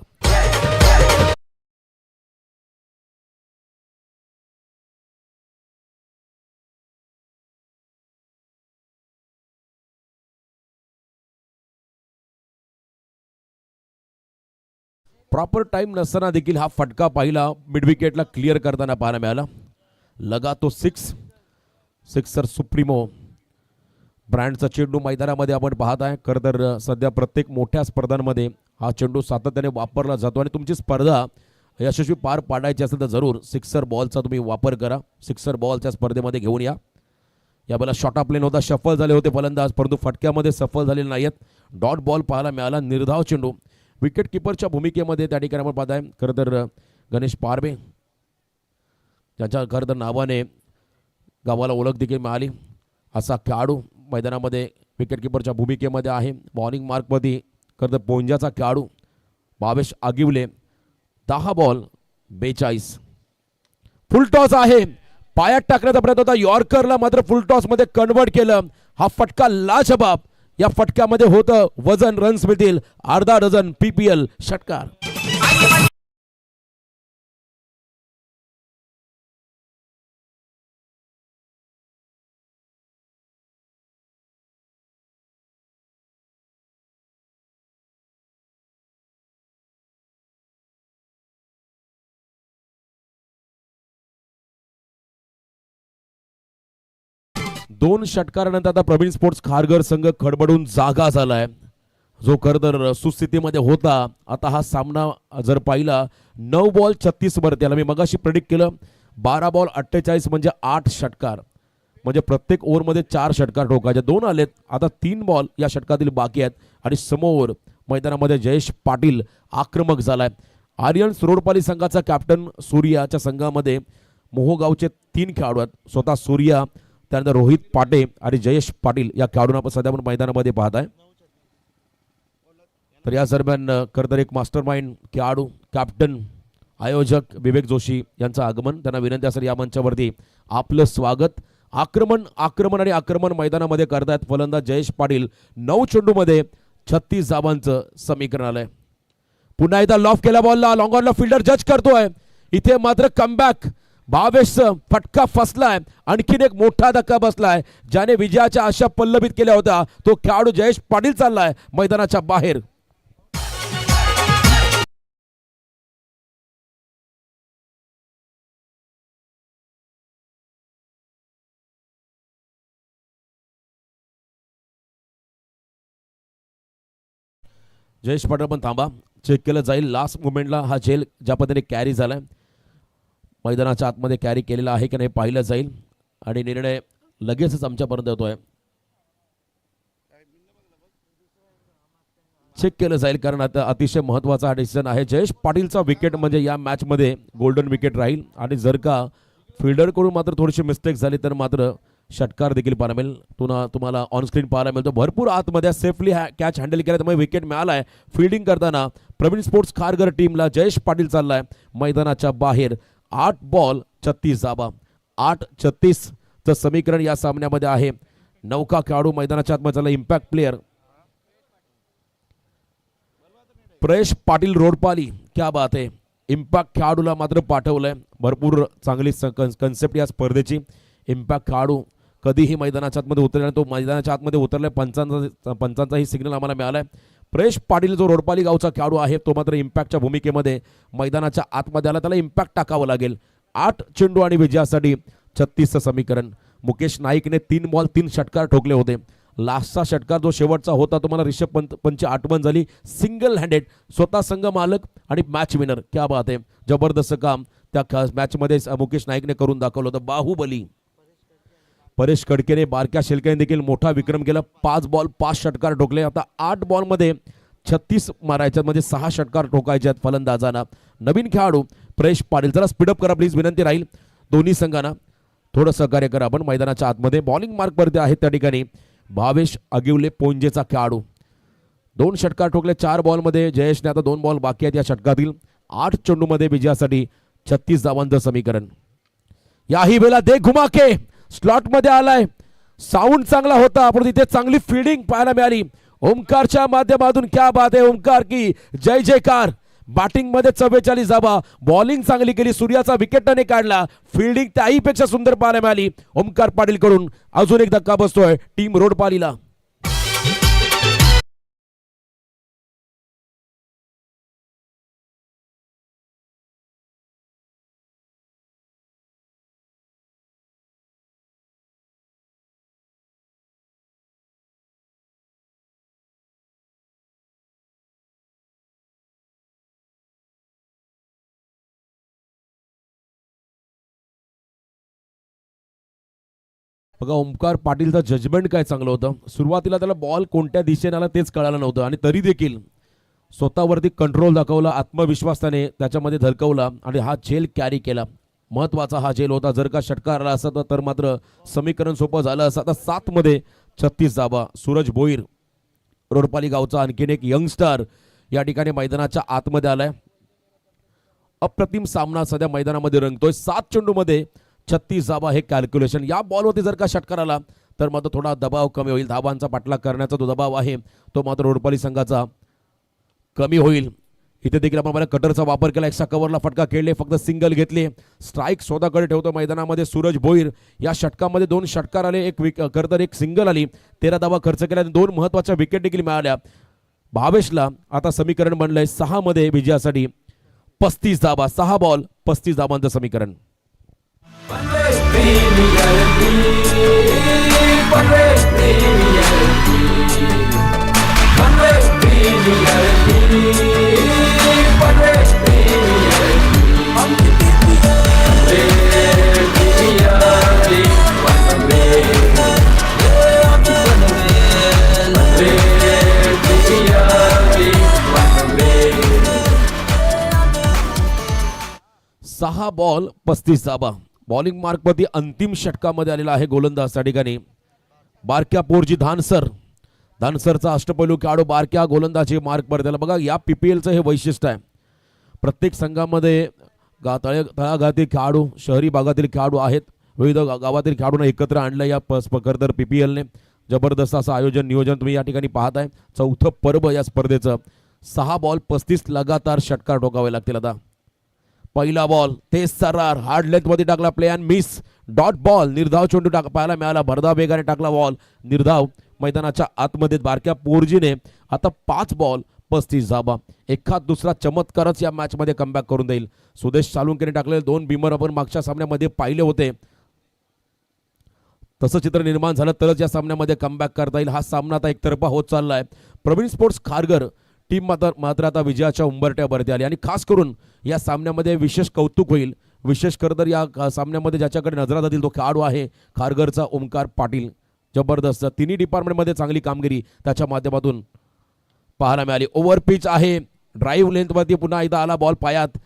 प्रॉपर टाइम नसताना देखील हा फटका पाहिला मिड विकेटला क्लिअर करताना पाहायला मिळाला. लगा तो 6 सिक्सर सुप्रीमो ब्रँडचा चेंडू मैदानामध्ये आपण पाहत आहे. खरं तर सध्या प्रत्येक मोठ्या स्पर्धांमध्ये हा चेंडू सातत्याने वापरला जातो आणि तुमची स्पर्धा यशस्वी पार पाडायची असेल तर जरूर सिक्सर बॉलचा तुम्ही वापर करा. सिक्सर बॉलच्या स्पर्धेमध्ये घेऊन या. या बॉलला शॉर्ट प्लेन होता, शफल झाले होते फलंदाज, परंतु फटक्यामध्ये सफल झालेले नाहीत. डॉट बॉल पाहायला मिळाला. निर्धाव चेंडू. विकेट किपरच्या भूमिकेमध्ये त्या ठिकाणी आपण पाहत आहे खरं तर गणेश पारवे, ज्यांच्या खरं तर नावाने गावाला ओळख देखील मिळाली असा खेळाडू मैदानामध्ये विकेट किपरच्या भूमिकेमध्ये आहे. बॉलिंग मार्कवरती खरं तर पोंजाचा खेळाडू भावेश आगिवले. 10 बॉल 42. फुलटॉस आहे. पायात टाकण्याचा प्रयत्न होता, यॉर्करला मात्र फुलटॉसमध्ये कन्वर्ट केलं. हा फटका लाजबाब. या फटक्यामध्ये होतं वजन, रन्स मिळतील अर्धा डझन. PPL षटकार. दोन षटकारानंतर आता प्रवीण स्पोर्ट्स खारघर संघ खडबडून जागा झालाय. जो खरं तर सुस्थितीमध्ये होता. आता हा सामना जर पाहिला 9 बॉल 36 वर, त्याला मी मगाशी प्रेडिक्ट केलं 12 बॉल 48 म्हणजे 8 षटकार, म्हणजे प्रत्येक ओव्हरमध्ये 4 षटकार ठोकायचे. 2 आलेत, आता 3 बॉल या षटकातील बाकी आहेत. आणि समोर मैदानामध्ये जयेश पाटील आक्रमक झालाय. आर्यन्स रोडपाली संघाचा कॅप्टन सूर्याच्या संघामध्ये मोहोगावचे 3 खेळाडू आहेत. स्वतः सूर्या, त्यानंतर रोहित पाटे आणि जयेश पाटील या खेळाडूंना आपण सध्या मैदानामध्ये पाहत आहे. तर या दरम्यान खरं तर एक मास्टर माइंड खेळाडू, कॅप्टन, आयोजक विवेक जोशी यांचं आगमन. त्यांना विनंती असेल या मंचावरती आपलं स्वागत. आक्रमण आक्रमण आणि आक्रमण मैदानामध्ये करतायत फलंदाज जयेश पाटील. 9 चेंडूमध्ये 36 धावांचं समीकरण आलंय. पुन्हा एकदा लॉफ केला बॉलला, लॉंग ऑनला फिल्डर जज करतोय. इथे मात्र कमबॅक. भावेश फटका फसलाय. आणखीन एक मोठा धक्का बसलाय. ज्याने विजयाच्या आशा पल्लवित केल्या होत्या तो खेळाडू जयेश पाटील चाललाय मैदानाच्या बाहेर. जयेश पाटील पण थांबा, चेक केलं जाईल. लास्ट मुमेंटला हा झेल ज्या पद्धतीने कॅरी झालाय, मैदानाच्या आतमध्ये कॅरी केलेला आहे की नाही पाहिलं जाईल आणि निर्णय लगेचच आमच्यापर्यंत येतोय. चेक केलं जाईल कारण आता अतिशय महत्त्वाचा हा डिसिजन आहे. जयेश पाटीलचा विकेट म्हणजे या मॅचमध्ये गोल्डन विकेट राहील आणि जर का फिल्डरकडून मात्र थोडीशी मिस्टेक झाली तर मात्र षटकार देखील पाहायला मिळेल. तुम्हाला ऑनस्क्रीन पाहायला मिळतो. भरपूर आतमध्ये सेफली कॅच हँडल केला, त्यामुळे विकेट मिळालाय. फिल्डिंग करताना प्रवीण स्पोर्ट्स खारघर टीमला जयेश पाटील चाललाय मैदानाच्या बाहेर. 8 बॉल 36 धावा. 8-36 चं समीकरण या सामन्यामध्ये आहे. नौका खेळाडू मैदानाच्या आतमध्ये चालला. इम्पॅक्ट प्लेयर प्रयश पाटील रोडपाली, क्या बात आहे. इम्पॅक्ट खेळाडूला मात्र पाठवलंय. भरपूर चांगली कन्सेप्ट या स्पर्धेची. इम्पॅक्ट खेळाडू कधीही मैदानाच्या आतमध्ये उतरला, तो मैदानाच्या आतमध्ये उतरलाय. पंचांचाही सिग्नल आम्हाला मिळालाय. प्रेश पाटील जो रोडपाली गावचा खेळाडू आहे तो मात्र इम्पॅक्टच्या भूमिकेमध्ये मैदानाच्या आतमध्ये आला. त्याला इम्पॅक्ट टाकावं लागेल. 8 चेंडू आणि विजयासाठी 36चं समीकरण. मुकेश नाईकने 3 बॉल 3 षटकार ठोकले होते. लास्टचा षटकार जो शेवटचा होता तुम्हाला रिषभ पंतची आठवण झाली. सिंगल हँडेड स्वतः संघ मालक आणि मॅच विनर. क्या बात आहे. जबरदस्त काम त्या मॅचमध्ये मुकेश नाईकने करून दाखवलं होतं. बाहुबली परेश कडकेने बारक्या शेलक्याने देखील मोठा विक्रम केला. 5 बॉल 5 षटकार ठोकले. आता 8 बॉलमध्ये 36 मारायच्यात म्हणजे 6 षटकार ठोकायचे आहेत फलंदाजांना. नवीन खेळाडू प्रेश पाटील. जरा स्पीडअप करा प्लीज, विनंती राहील दोन्ही संघांना. थोडं सहकार्य करा आपण मैदानाच्या आतमध्ये. बॉलिंग मार्कवरती आहेत त्या ठिकाणी भावेश अगिवले पोंजेचा खेळाडू. 2 षटकार ठोकले 4 बॉलमध्ये. जयेशने आता 2 बॉल बाकी आहेत या षटकातील. 8 चेंडूमध्ये विजयासाठी 36 धावांचं समीकरण. याही वेळेला दे घुमा के स्लॉट मध्ये आलाय. साऊंड चांगला होता आपण तिथे चांगली फिल्डिंग पाहायला मिळाली ओमकारच्या माध्यमातून. क्या बात आहे ओमकार की जय जयकार. बॅटिंग मध्ये 44 धावा. बॉलिंग चांगली केली. सूर्याचा विकेटने काढला. फिल्डिंग त्याहीपेक्षा सुंदर पाहायला मिळाली ओमकार पाटील कडून. अजून एक धक्का बसतोय टीम रोडपालीला. बघा ओमकार पाटीलचं जजमेंट काय चांगलं होतं. सुरुवातीला त्याला बॉल कोणत्या दिशेने आला तेच कळालं नव्हतं आणि तरी देखील स्वतःवरती कंट्रोल दाखवला. आत्मविश्वास त्याने त्याच्यामध्ये झलकवला आणि हा झेल कॅरी केला. महत्वाचा हा झेल होता. जर का षटकार आला असता तर मात्र समीकरण सोपं झालं असतं. आता 7 मध्ये 36 धावा. सूरज भोईर रोडपाली गावचा आणखीन एक यंगस्टर या ठिकाणी मैदानाच्या आतमध्ये आलाय. अप्रतिम सामना सध्या मैदानामध्ये रंगतोय. 7 चेंडूमध्ये 36 धावा हे कॅल्क्युलेशन. या बॉलवरती जर का षटकार आला तर मात्र थोडा दबाव कमी होईल. धावांचा पाठलाग करण्याचा जो दबाव आहे तो मात्र रोडपाली संघाचा कमी होईल. इथे देखील आपण कटरचा वापर केला. एक्स्ट्रा कव्हरला फटका खेळले. फक्त सिंगल घेतले. स्ट्राईक स्वतःकडे ठेवतो मैदानामध्ये सूरज भोईर. या षटकामध्ये 2 षटकार आले. एक सिंगल आली. 13 धावा खर्च केल्या. 2 महत्वाच्या विकेट देखील मिळाल्या भावेशला. आता समीकरण बनलंय 6 मध्ये विजयासाठी 35 धावा. 6 बॉल 35 धावांचं समीकरण. सहा बॉल 35 धावा. बॉलिंग मार्कवरती अंतिम षटकामध्ये आलेला आहे गोलंदाज त्या ठिकाणी बारक्या पोरजी धानसरचा अष्टपैलू खेळाडू बारक्या गोलंदाजी मार्कवर. त्याला बघा या PPLचं हे वैशिष्ट्य आहे. प्रत्येक संघामध्ये तळागाळातील खेळाडू शहरी भागातील खेळाडू आहेत. विविध गावातील खेळाडूंना एकत्र आणलं या खरं PPLने. जबरदस्त असं आयोजन नियोजन तुम्ही या ठिकाणी पाहताय. 4थं पर्व या स्पर्धेचं. 6 बॉल 35 लगातार षटकार ठोकावे लागतील. आता पहिला बॉल तेज सर्रार हार्ड लेंथ मध्ये टाकला. Play and miss dot ball. निर्धाव चेंडू पाहायला मिळाला. भरधाव वेगाने टाकला बॉल. निर्धाव मैदानाच्या आतमध्ये बारक्या पोरजीने आता 5 बॉल 35 धावा. एखाद दुसरा चमत्कारच या मॅच मध्ये कमबॅक करून देईल. सुदेश सालुंकेने टाकलेले 2 बिमर आपण मागच्या सामन्यामध्ये पाहिले होते. तसं चित्र निर्माण झालं तरच या सामन्यामध्ये कमबॅक करता येईल. हा सामना आता एकतर्फा होत चाललाय. प्रवीण स्पोर्ट्स खारघर टीम मात्र आता विजयाच्या उंबरठ्यावरती आली आणि खास करून या सामन्यामध्ये विशेष कौतुक होईल. विशेष कर तर या सामन्यामध्ये ज्याच्याकडे नजरा जातील तो खेळाडू आहे खारघरचा ओमकार पाटील. जबरदस्त तिन्ही डिपार्टमेंटमध्ये चांगली कामगिरी त्याच्या माध्यमातून पाहायला मिळाली. ओव्हर पिच आहे. ड्राईव्ह लेंथवरती पुन्हा एकदा आला बॉल पायात.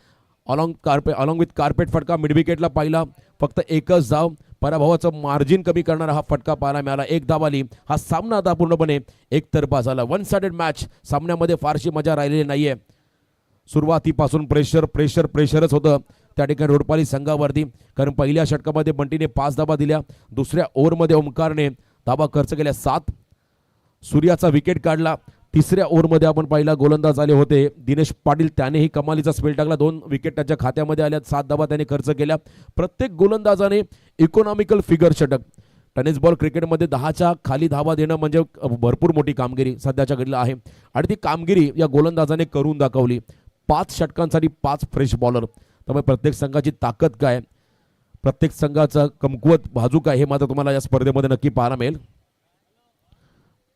अलॉंग विथ कार्पेट फटका मिड विकेटला पाहिला. फक्त एकच धाव. पराभवाचं मार्जिन कमी करणारा हा फटका पाहायला मिळाला. 1 धाव आली. हा सामना आता पूर्णपणे एकतर्फा झाला. 1 साइडेड मॅच. सामन्यामध्ये फारशी मजा राहिलेली नाहीये. सुरुवातीपासून प्रेशरच होतं त्या ठिकाणी रोडपाली संघावरती. कारण पहिल्या षटकामध्ये बंटीने 5 धावा दिल्या. दुसऱ्या ओव्हरमध्ये ओमकारने धावा खर्च केल्या 7. सूर्याचा विकेट काढला. तिसऱ्या ओव्हरमध्ये आपण पहिला गोलंदाज आले होते दिनेश पाटील. त्यानेही कमालीचा स्पेल टाकला. 2 विकेट त्याच्या खात्यामध्ये आल्या. 7 धावा त्याने खर्च केल्या. प्रत्येक गोलंदाजाने इकॉनॉमिकल फिगर षटक टेनिस बॉल क्रिकेटमध्ये 10च्या खाली धावा देणं म्हणजे भरपूर मोठी कामगिरी सध्याच्या घडीला आहे आणि ती कामगिरी या गोलंदाजाने करून दाखवली. 5 षटकांसाठी 5 फ्रेश बॉलर. त्यामुळे प्रत्येक संघाची ताकद काय, प्रत्येक संघाचा कमकुवत बाजू काय हे मात्र तुम्हाला या स्पर्धेमध्ये नक्की पाहायला मिळेल.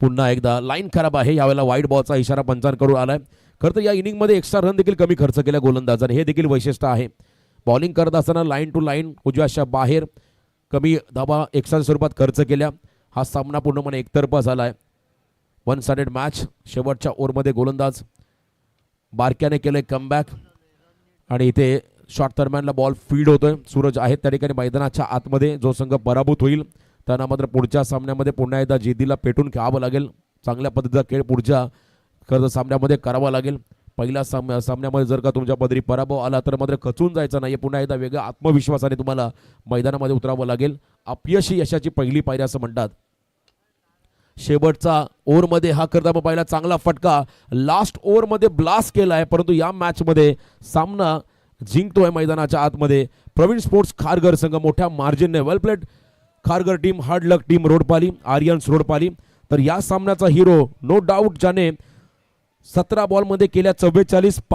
पुन्हा एकदा लाईन खराब आहे. यावेळेला वाईट बॉलचा इशारा पंचांकडून आलाय. खरं तर या इनिंगमध्ये एक्स्ट्रा रन देखील कमी खर्च केल्या गोलंदाजाने, हे देखील वैशिष्ट्य आहे. बॉलिंग करत असताना लाईन टू लाईन उजव्याच्या बाहेर कमी धाबा एक्स्ट्रा स्वरूपात खर्च केल्या. हा सामना पूर्णपणे एकतर्फा झाला आहे. 1 साइडेड मॅच. शेवटच्या ओव्हरमध्ये गोलंदाज बारक्याने केलंय कमबॅक आणि इथे शॉट दरम्यानला बॉल फीड होतोय. सूरज आहेत त्या ठिकाणी मैदानाच्या आतमध्ये. जो संघ पराभूत होईल त्यांना मात्र पुढच्या सामन्यामध्ये पुन्हा एकदा जिद्दीला पेटून खेळावं लागेल. चांगल्या पद्धतीचा खेळ पुढच्या खरं सामन्यामध्ये करावा लागेल. पहिल्या सामन्यामध्ये जर का तुमच्या पदरी पराभव आला तर मात्र खचून जायचं नाही. पुन्हा एकदा वेगळ्या आत्मविश्वासाने तुम्हाला मैदानामध्ये उतरावं लागेल. अपयशी यशाची पहिली पायरी असं म्हणतात. शेवटचा ओव्हरमध्ये हा करता पाहिला चांगला फटका. लास्ट ओव्हरमध्ये ब्लास्ट केलाय, परंतु या मॅचमध्ये सामना जिंकतोय मैदानाच्या आतमध्ये प्रवीण स्पोर्ट्स खारघर संघ मोठ्या मार्जिनने. वेल प्लेड खारघर टीम, हार्ड लक टीम रोडपाली, आर्यन्स रोडपाली. तर या सामन्याचा हिरो नो डाऊट ज्याने 17 बॉलमध्ये केल्या 44